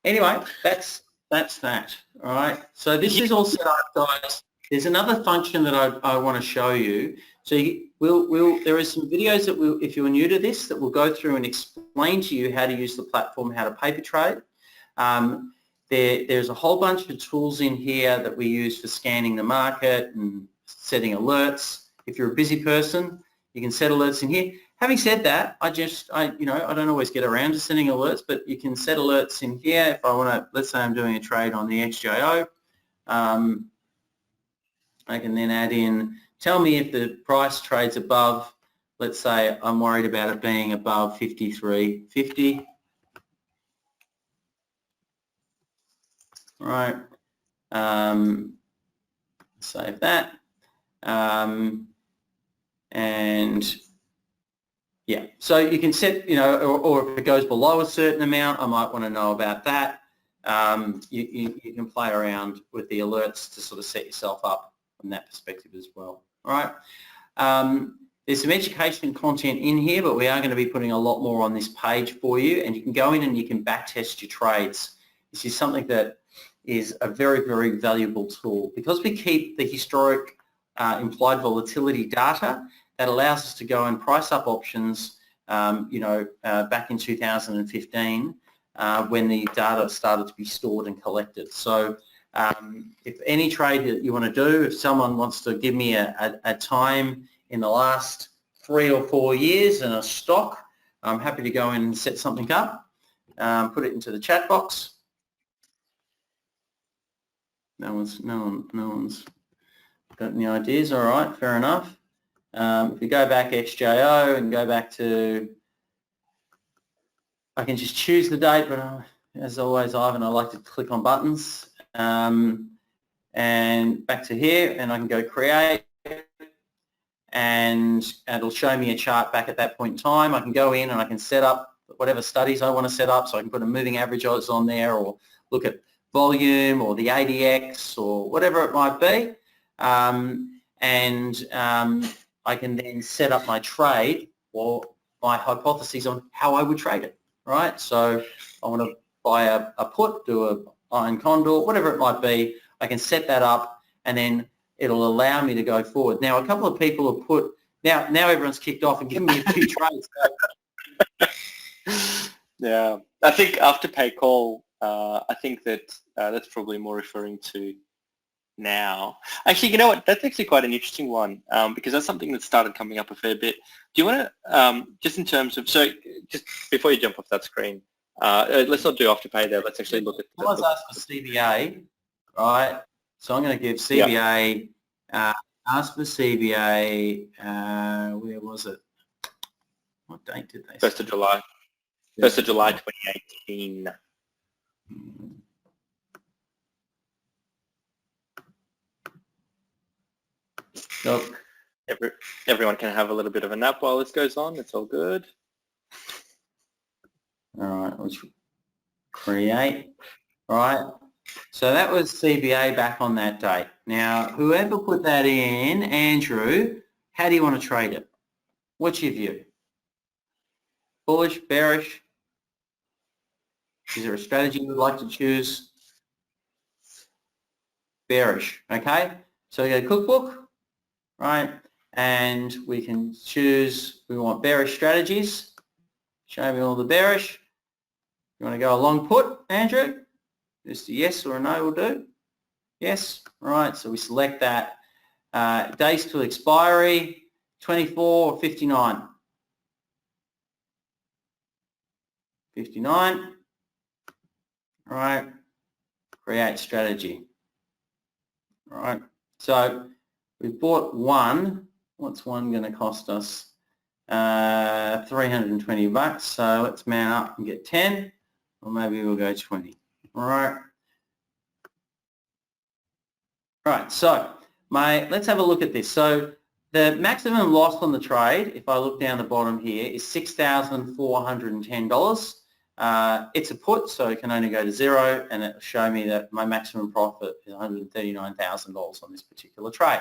We'anyway, that's that. All right. So this is all set up, guys. There's another function that I want to show you. So there are some videos that if you're new to this, that will go through and explain to you how to use the platform, how to paper trade. There's a whole bunch of tools in here that we use for scanning the market and setting alerts. If you're a busy person, you can set alerts in here. Having said that, I don't always get around to sending alerts, but you can set alerts in here. If I want to, let's say I'm doing a trade on the XJO, I can then add in, tell me if the price trades above, let's say I'm worried about it being above 53.50. All right, save that, and yeah, so you can set, or if it goes below a certain amount, I might want to know about that. You can play around with the alerts to sort of set yourself up from that perspective as well. All right. There's some education content in here, but we are going to be putting a lot more on this page for you, and you can go in and you can back test your trades. This is something that is a very, very valuable tool because we keep the historic implied volatility data that allows us to go and price up options, back in 2015 when the data started to be stored and collected. So if any trade that you want to do, if someone wants to give me a time in the last 3 or 4 years in a stock, I'm happy to go in and set something up, put it into the chat box. No one's got any ideas. All right, fair enough. If we go back XJO and go back to, I can just choose the date, but as always, Ivan, I like to click on buttons. And back to here, and I can go create, and it'll show me a chart back at that point in time. I can go in and I can set up whatever studies I want to set up, so I can put a moving average odds on there, or look at volume or the ADX or whatever it might be, I can then set up my trade or my hypotheses on how I would trade it, right? So I want to buy a put, do a iron condor, whatever it might be. I can set that up, and then it'll allow me to go forward. Now, a couple of people have put, now everyone's kicked off and given me a few trades. Yeah, I think Afterpay call, I think that's probably more referring to now. Actually, you know what? That's actually quite an interesting one, because that's something that started coming up a fair bit. Do you want to, just in terms of, so just before you jump off that screen, let's not do Afterpay there. Let's actually look at. Someone's asked for CBA, right? So I'm going to give CBA. Yep. Ask for CBA. Where was it? What date did they? 1st of July. 1st of July 2018. Look, everyone can have a little bit of a nap while this goes on. It's all good. All right, let's create. All right, so that was CBA back on that date. Now, whoever put that in, Andrew, how do you want to trade it? What's your view? Bullish, bearish? Is there a strategy you would like to choose? Bearish, okay? So you go cookbook, right? And we can choose, we want bearish strategies. Show me all the bearish. You want to go a long put, Andrew? Just a yes or a no will do. Yes, right, so we select that. Days to expiry, 24 or 59. 59. All right, create strategy. All right, so we bought one. What's one going to cost us? 320 bucks. So let's man up and get 10, or maybe we'll go 20. All right. Right, so let's have a look at this. So the maximum loss on the trade, if I look down the bottom here, is $6,410. It's a put, so it can only go to zero, and it'll show me that my maximum profit is $139,000 on this particular trade.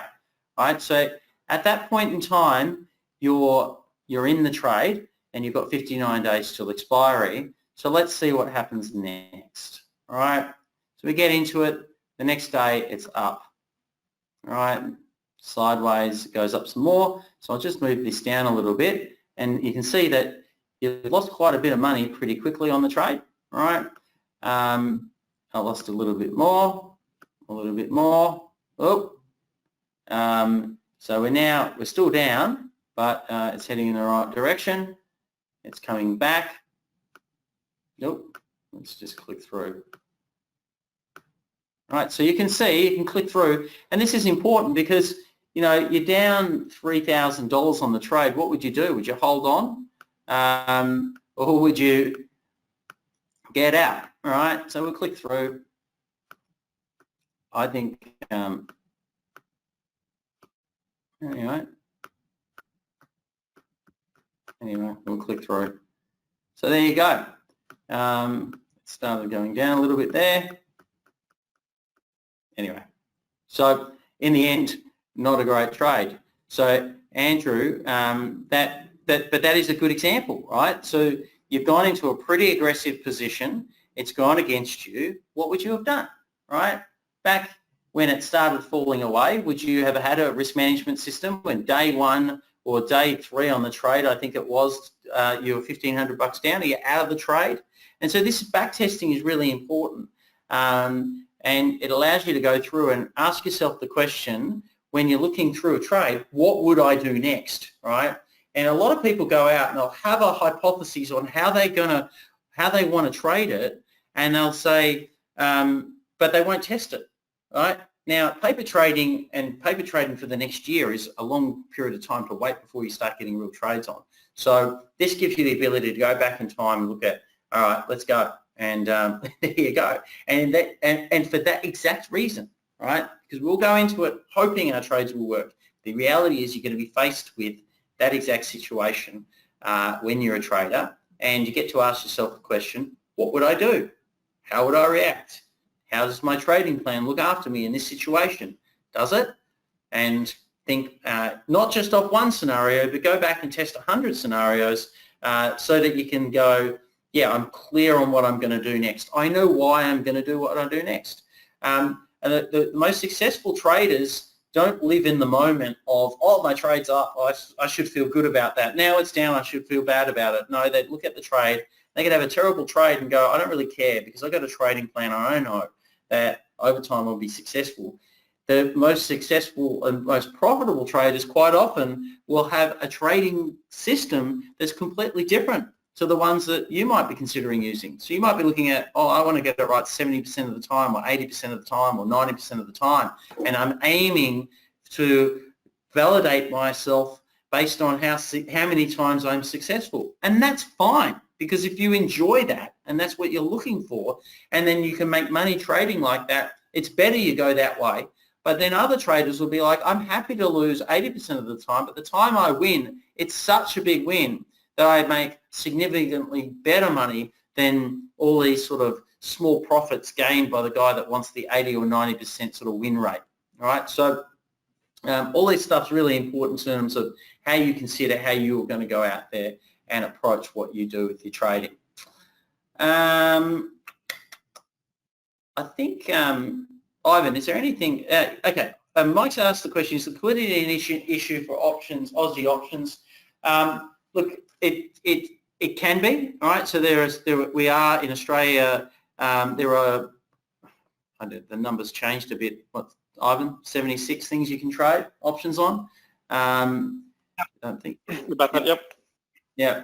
All right, so at that point in time, you're in the trade, and you've got 59 days till expiry. So let's see what happens next. All right, so we get into it. The next day, it's up. All right, sideways, it goes up some more. So I'll just move this down a little bit, and you can see that you've lost quite a bit of money pretty quickly on the trade. All right, I lost a little bit more. Oh, so we're still down, but it's heading in the right direction. It's coming back. Nope, let's just click through. Right, so you can see, you can click through, and this is important because, you know, you're down $3,000 on the trade. What would you do? Would you hold on, or would you get out? All right, so we'll click through. I think, anyway, we'll click through. So there you go. It started going down a little bit there. Anyway, so in the end, not a great trade. So Andrew, but that is a good example, right? So you've gone into a pretty aggressive position. It's gone against you. What would you have done, right? Back when it started falling away, would you have had a risk management system when day one or day three on the trade, I think it was, you were $1,500 down, are you out of the trade? And so this back testing is really important. And it allows you to go through and ask yourself the question, when you're looking through a trade, what would I do next, right? And a lot of people go out and they'll have a hypothesis on how they want to trade it, and they'll say, but they won't test it, right? Now, paper trading for the next year is a long period of time to wait before you start getting real trades on. So this gives you the ability to go back in time and look at, all right, let's go. And there you go. And for that exact reason, right? Because we'll go into it hoping our trades will work. The reality is you're going to be faced with that exact situation when you're a trader, and you get to ask yourself the question, what would I do? How would I react? How does my trading plan look after me in this situation? Does it? And think not just of one scenario, but go back and test 100 scenarios so that you can go, yeah, I'm clear on what I'm going to do next. I know why I'm going to do what I do next. And the most successful traders don't live in the moment of, oh, my trade's up, I should feel good about that. Now it's down, I should feel bad about it. No, they look at the trade. They could have a terrible trade and go, I don't really care because I've got a trading plan. I know that over time I'll be successful. The most successful and most profitable traders quite often will have a trading system that's completely different to the ones that you might be considering using. So you might be looking at, oh, I want to get it right 70% of the time or 80% of the time or 90% of the time. And I'm aiming to validate myself based on how many times I'm successful. And that's fine, because if you enjoy that and that's what you're looking for, and then you can make money trading like that, it's better you go that way. But then other traders will be like, I'm happy to lose 80% of the time, but the time I win, it's such a big win that I make significantly better money than all these sort of small profits gained by the guy that wants the 80 or 90% sort of win rate. All right, so all this stuff's really important in terms of how you consider how you're going to go out there and approach what you do with your trading. I think, Ivan, is there anything? Okay, Mike's asked the question: is liquidity an issue for options, Aussie options? Look, it can be. All right, so we are in Australia. There are, the numbers changed a bit. What, Ivan? 76 things you can trade options on. I don't think. About that, yep. Yeah,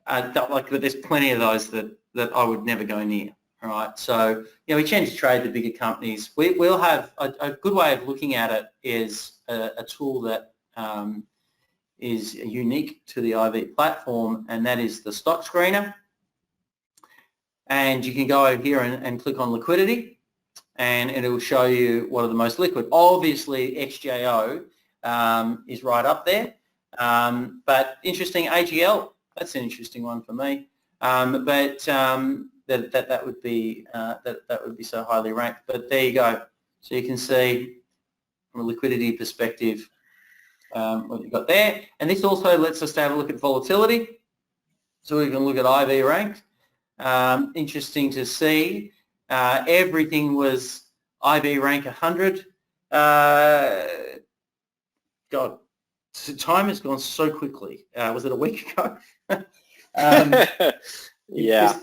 but there's plenty of those that I would never go near. All right, so we tend to trade the bigger companies. We'll have a good way of looking at it is a tool that is unique to the IV platform, and that is the stock screener. And you can go over here and click on liquidity, and it will show you what are the most liquid. Obviously, XJO is right up there, but interesting, AGL, that's an interesting one for me. That would be so highly ranked. But there you go. So you can see from a liquidity perspective what you've got there. And this also lets us have a look at volatility. So we can look at IV rank. Interesting to see. Everything was IV rank 100. God, time has gone so quickly. Was it a week ago? Yeah.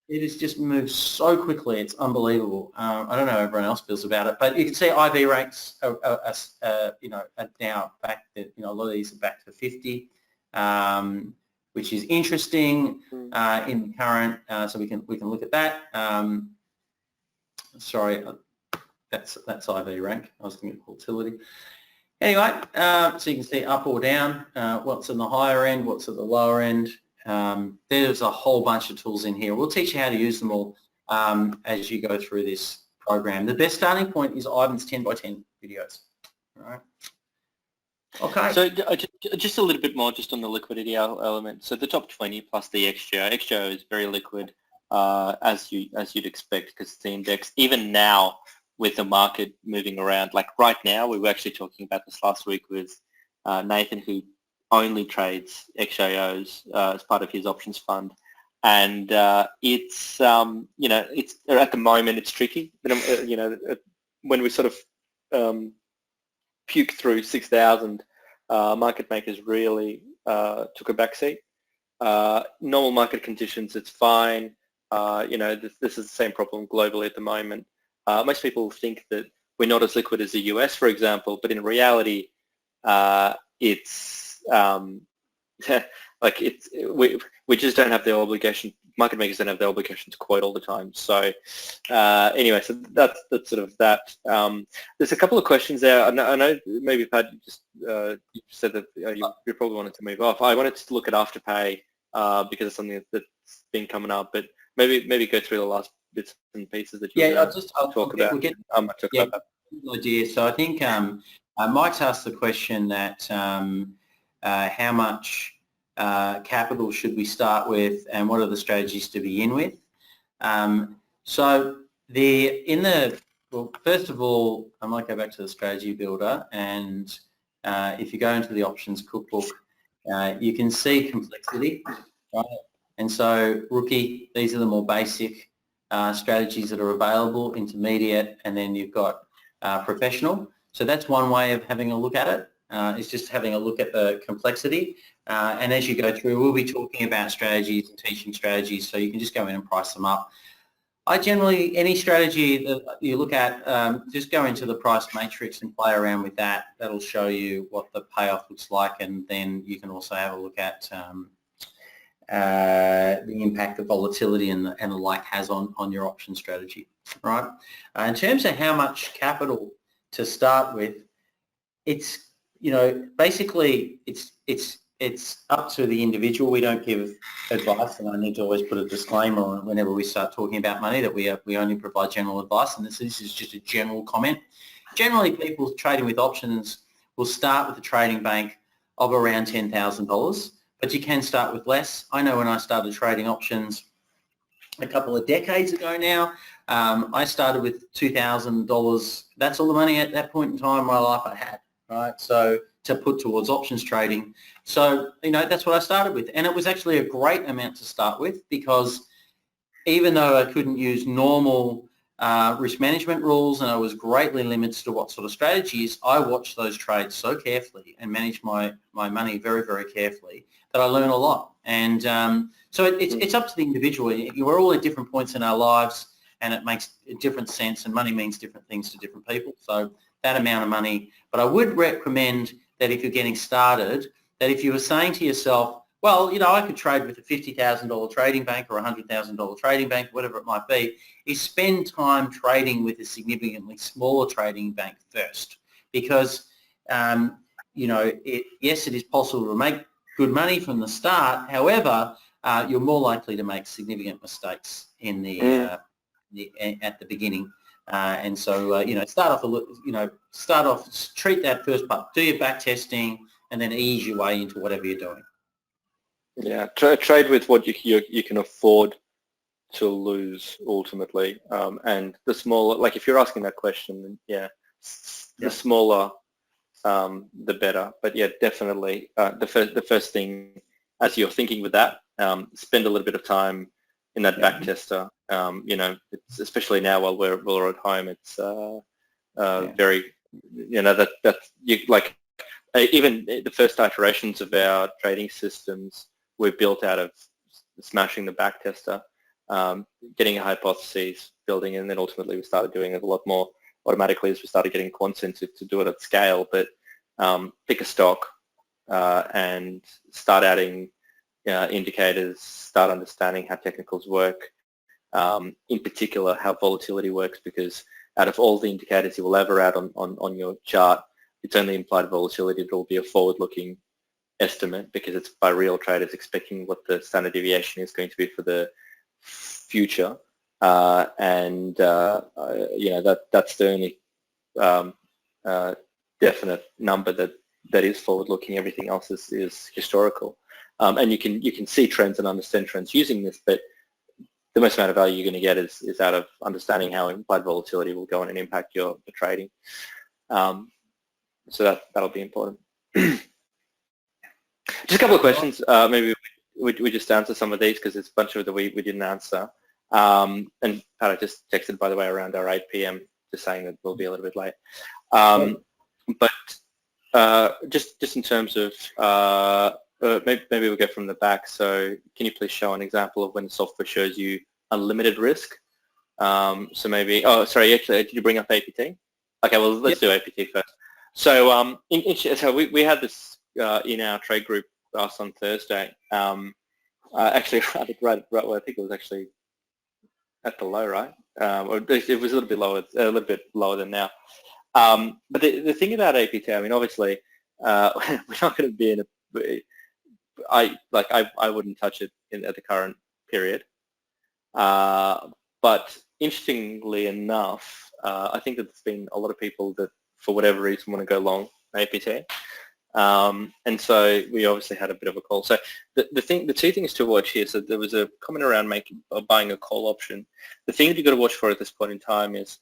It has just moved so quickly. It's unbelievable. I don't know how everyone else feels about it, but you can see IV ranks are now back. A lot of these are back to 50, which is interesting in the current. So we can look at that. Sorry, that's IV rank. I was looking at volatility. Anyway, so you can see up or down. What's in the higher end? What's at the lower end? There's a whole bunch of tools in here. We'll teach you how to use them all as you go through this program. The best starting point is Ivan's 10x10 videos. All right. Okay. So just a little bit more just on the liquidity element. So the top 20 plus the XJO. XJO is very liquid as you'd expect because it's the index. Even now with the market moving around, like right now, we were actually talking about this last week with Nathan, who only trades XJOs as part of his options fund, and it's it's at the moment it's tricky. When we sort of puke through 6,000, market makers really took a backseat. Normal market conditions, it's fine. This is the same problem globally at the moment. Most people think that we're not as liquid as the US, for example, but in reality, it's we just don't have the obligation. Market makers don't have the obligation to quote all the time. So anyway, so that's sort of that. There's a couple of questions there. I know maybe Pat just you said that you probably wanted to move off. I wanted to look at Afterpay because it's something that's been coming up, but maybe go through the last bits and pieces that you talk about. We'll get about that. Idea. So I think Mike's asked the question that how much capital should we start with, and what are the strategies to begin with? First of all, I might go back to the strategy builder, and if you go into the options cookbook, you can see complexity, right? And so rookie, these are the more basic strategies that are available, intermediate, and then you've got professional. So that's one way of having a look at it. Is just having a look at the complexity. And as you go through, we'll be talking about strategies and teaching strategies, so you can just go in and price them up. I generally, any strategy that you look at, just go into the price matrix and play around with that. That'll show you what the payoff looks like, and then you can also have a look at the impact of volatility and the like has on your option strategy, right? In terms of how much capital to start with, it's basically it's up to the individual. We don't give advice, and I need to always put a disclaimer on whenever we start talking about money that we only provide general advice, and this is just a general comment. Generally, people trading with options will start with a trading bank of around $10,000, but you can start with less. I know when I started trading options a couple of decades ago now, I started with $2,000. That's all the money at that point in time in my life I had. Right, so to put towards options trading. So, that's what I started with. And it was actually a great amount to start with, because even though I couldn't use normal risk management rules and I was greatly limited to what sort of strategies, I watched those trades so carefully and managed my money very, very carefully that I learned a lot. And so it's up to the individual. We're all at different points in our lives, and it makes a different sense, and money means different things to different people. So that amount of money. But I would recommend that if you're getting started, that if you were saying to yourself, Well, I could trade with a $50,000 trading bank or a $100,000 trading bank, whatever it might be, is spend time trading with a significantly smaller trading bank first. Because, yes, it is possible to make good money from the start. However, you're more likely to make significant mistakes in at the beginning. And so, start off, treat that first part, do your back testing, and then ease your way into whatever you're doing. Yeah, trade with what you can afford to lose ultimately, and the smaller, like if you're asking that question, the smaller, the better. But yeah, definitely, the first thing as you're thinking with that, spend a little bit of time in that back tester. It's, especially now while we're at home, it's very, that you like. Even the first iterations of our trading systems were built out of smashing the back tester, getting a hypothesis, building, and then ultimately we started doing it a lot more automatically as we started getting Quantcent to do it at scale. But pick a stock and start adding indicators, start understanding how technicals work, in particular how volatility works, because out of all the indicators you will ever add on your chart, it's only implied volatility that will be a forward-looking estimate, because it's by real traders expecting what the standard deviation is going to be for the future, and that's the only definite number that is forward-looking. Everything else is historical, and you can see trends and understand trends using this, but the most amount of value you're going to get is out of understanding how implied volatility will go on and impact your trading. So that'll be important. Just a couple of questions. Maybe we just answer some of these, because there's a bunch of that we didn't answer. And Pat, I just texted, by the way, around our 8 p.m. just saying that we'll be a little bit late. But just in terms of maybe we'll go from the back. So can you please show an example of when the software shows you unlimited risk? So maybe, sorry, actually, did you bring up APT? Okay, well, let's do APT first. So so we had this in our trade group us on Thursday. Actually, right, well, I think it was actually at the low, right? Or it was a little bit lower than now. But the thing about APT, I mean, obviously, we're not going to be in a. I wouldn't touch it at the current period. But interestingly enough, I think that there's been a lot of people that, for whatever reason, want to go long APT. And so we obviously had a bit of a call. So the two things to watch here, so there was a comment around buying a call option. The thing that you've got to watch for at this point in time is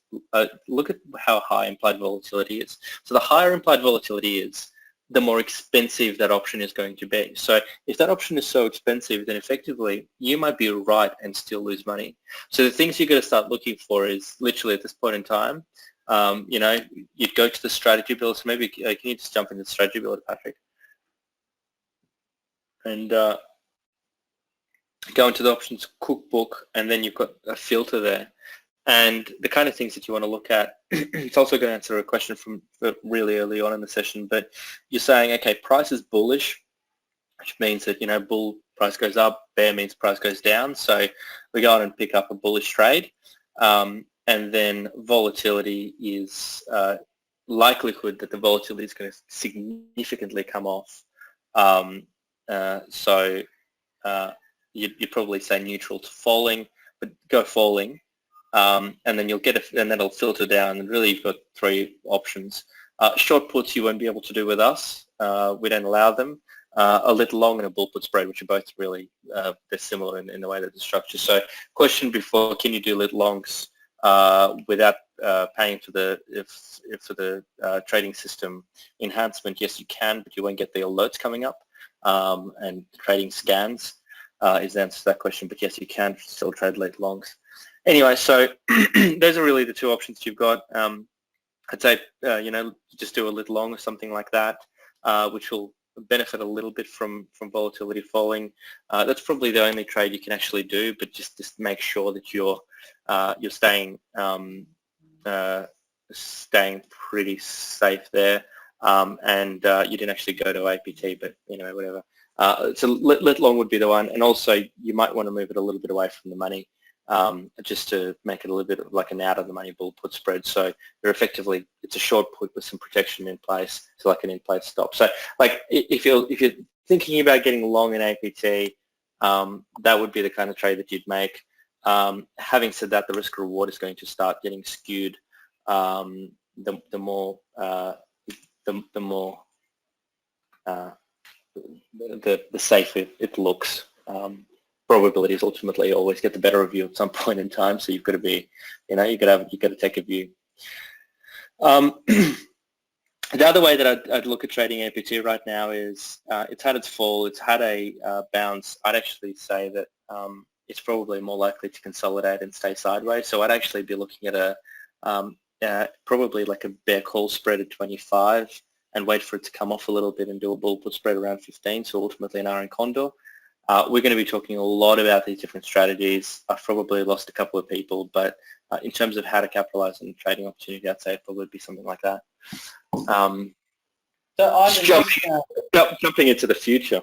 look at how high implied volatility is. So the higher implied volatility is, the more expensive that option is going to be. So if that option is so expensive, then effectively you might be right and still lose money. So the things you've got to start looking for is literally at this point in time, you'd go to the strategy builder. So maybe can you just jump into the strategy builder, Patrick? And go into the options cookbook, and then you've got a filter there. And the kind of things that you want to look at, it's also going to answer a question from really early on in the session, but you're saying, okay, price is bullish, which means that, bull price goes up, bear means price goes down. So we go on and pick up a bullish trade. And then volatility is likelihood that the volatility is going to significantly come off. So you'd probably say neutral to falling, but go falling. And then you'll get and then it'll filter down, and really you've got three options. Short puts you won't be able to do with us. We don't allow them. A little long and a bull put spread, which are both really, they're similar in the way that they're structured. So question before, can you do little longs without paying for the trading system enhancement? Yes, you can, but you won't get the alerts coming up. And trading scans is the answer to that question, but yes, you can still trade late longs. Anyway, so those are really the two options you've got. I'd say, just do a little long or something like that, which will benefit a little bit from volatility falling. That's probably the only trade you can actually do, but just make sure that you're staying pretty safe there. and you didn't actually go to APT, but whatever. So lit long would be the one, and also you might want to move it a little bit away from the money, just to make it a little bit like an out of the money bull put spread. So they're effectively, it's a short put with some protection in place, so like an in place stop. So like if you're thinking about getting long in APT, that would be the kind of trade that you'd make. Having said that, the risk reward is going to start getting skewed the more the safer it looks. Probabilities ultimately always get the better of you at some point in time, so you've got to be, you've got to take a view. The other way that I'd look at trading APT right now is it's had its fall, it's had a bounce. I'd actually say that it's probably more likely to consolidate and stay sideways. So I'd actually be looking at probably like a bear call spread at 25 and wait for it to come off a little bit and do a bull put spread around 15, so ultimately an iron condor. We're going to be talking a lot about these different strategies. I've probably lost a couple of people, but in terms of how to capitalize on the trading opportunity, I'd say it probably would be something like that. So Ivan, jumping into the future.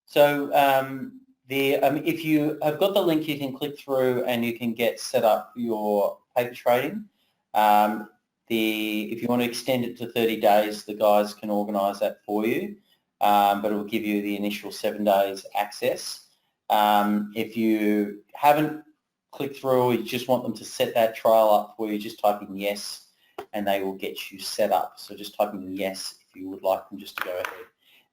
So if you have got the link, you can click through and you can get set up your paper trading. If you want to extend it to 30 days, the guys can organise that for you, but it will give you the initial 7 days access. If you haven't clicked through or you just want them to set that trial up for you, just type in yes and they will get you set up. So just type in yes if you would like them just to go ahead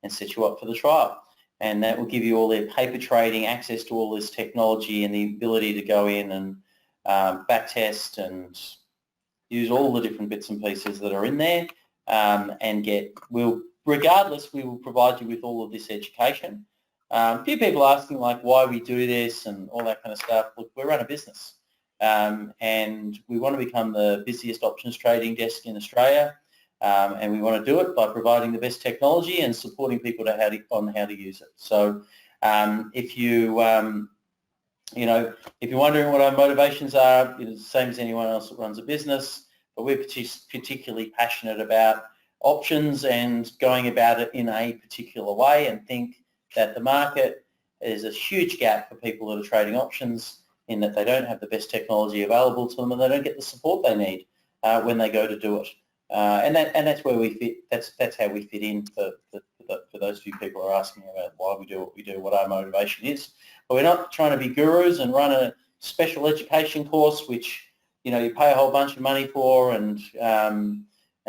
and set you up for the trial. And that will give you all their paper trading, access to all this technology and the ability to go in and backtest and use all the different bits and pieces that are in there, and regardless, we will provide you with all of this education. A few people asking like why we do this and all that kind of stuff. Look, we run a business, and we want to become the busiest options trading desk in Australia, and we want to do it by providing the best technology and supporting people on how to use it. So if you're wondering what our motivations are, it's the same as anyone else that runs a business, but we're particularly passionate about options and going about it in a particular way, and think that the market is a huge gap for people that are trading options in that they don't have the best technology available to them and they don't get the support they need when they go to do it. And that's where we fit. That's how we fit in for those few people who are asking about why we do what we do, what our motivation is. But we're not trying to be gurus and run a special education course, which you pay a whole bunch of money for, and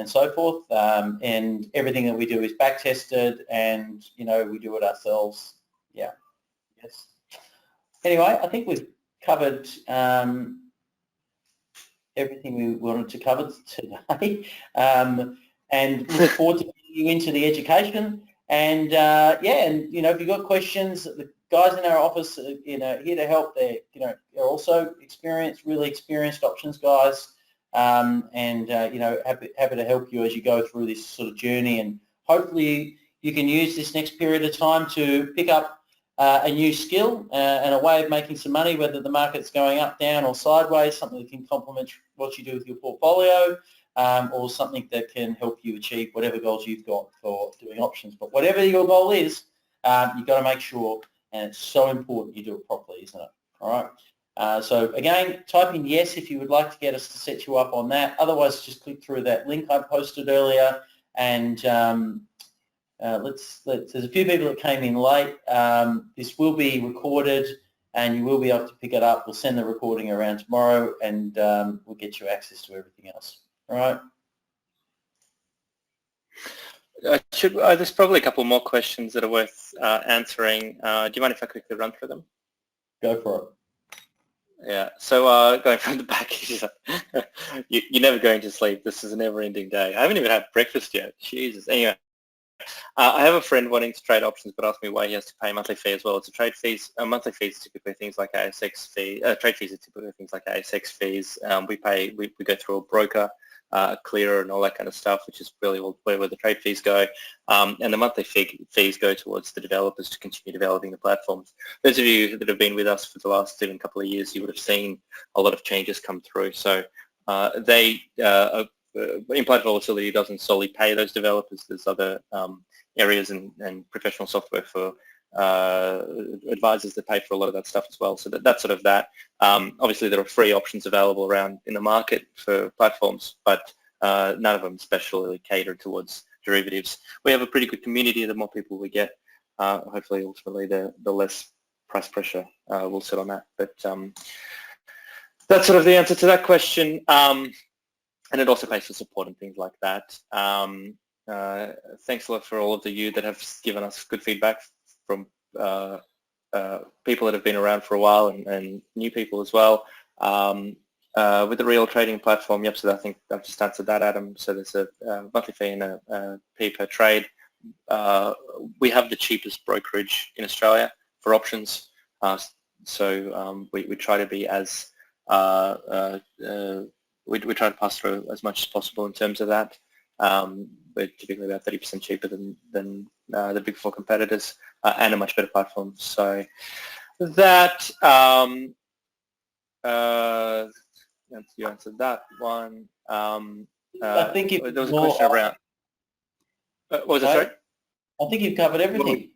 so forth. And everything that we do is back tested, and we do it ourselves. Yeah. Yes. Anyway, I think we've covered everything we wanted to cover today, and look forward to getting you into the education. And if you've got questions, the guys in our office are here to help. They're also really experienced options guys, and happy to help you as you go through this sort of journey. And hopefully you can use this next period of time to pick up a new skill and a way of making some money, whether the market's going up, down or sideways, something that can complement what you do with your portfolio, or something that can help you achieve whatever goals you've got for doing options. But whatever your goal is, you've got to make sure, and it's so important you do it properly, isn't it? All right. So again, type in yes if you would like to get us to set you up on that. Otherwise, just click through that link I posted earlier, and there's a few people that came in late. This will be recorded and you will be able to pick it up. We'll send the recording around tomorrow, and we'll get you access to everything else. All right. There's probably a couple more questions that are worth answering. Do you mind if I quickly run through them? Go for it. Yeah, so going from the back, you're never going to sleep. This is a never-ending day. I haven't even had breakfast yet. Jesus. Anyway, I have a friend wanting to trade options, but asked me why he has to pay a monthly fee as well. It's a trade fees. Monthly fees are typically things like ASX fee. Trade fees are typically things like ASX fees. We go through a broker, clearer, and all that kind of stuff, which is really where the trade fees go. And the monthly fees go towards the developers to continue developing the platforms. Those of you that have been with us for the last even couple of years, you would have seen a lot of changes come through. So they are implied volatility doesn't solely pay those developers. There's other areas and professional software for advisors that pay for a lot of that stuff as well. So that's sort of that. Obviously, there are free options available around in the market for platforms, but none of them specially cater towards derivatives. We have a pretty good community. The more people we get, hopefully, ultimately, the less price pressure will sit on that. But that's sort of the answer to that question. And it also pays for support and things like that. Thanks a lot for all of you that have given us good feedback from people that have been around for a while and new people as well. With the Real Trading platform, yep, so I think I've just answered that, Adam. So there's a monthly fee and a fee per trade. We have the cheapest brokerage in Australia for options. So we try to be as, we try to pass through as much as possible in terms of that. We're typically about 30% cheaper than the big four competitors and a much better platform. So that, you answered that one. I think there was a question around, what was it, sorry? I think you've covered everything.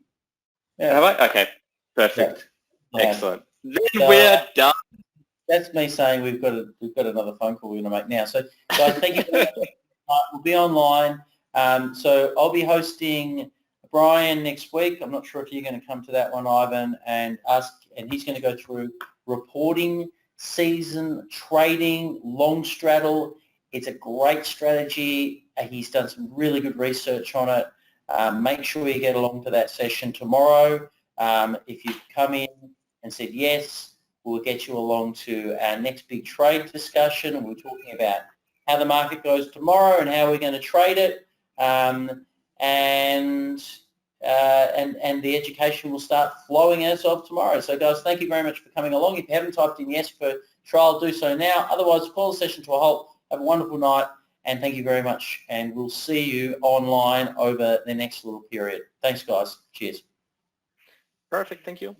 Yeah. Have I? Okay, perfect. Yeah. Excellent. Then we're done. That's me saying we've got another phone call we're going to make now. So guys, thank you very much. We'll be online. So I'll be hosting Brian next week. I'm not sure if you're going to come to that one, Ivan, and he's going to go through reporting season, trading, long straddle. It's a great strategy. He's done some really good research on it. Make sure you get along to that session tomorrow. If you come in and said yes, we'll get you along to our next big trade discussion. We're talking about how the market goes tomorrow and how we're going to trade it. And the education will start flowing as of tomorrow. So guys, thank you very much for coming along. If you haven't typed in yes for trial, do so now. Otherwise, call the session to a halt. Have a wonderful night, and thank you very much. And we'll see you online over the next little period. Thanks, guys. Cheers. Perfect. Thank you.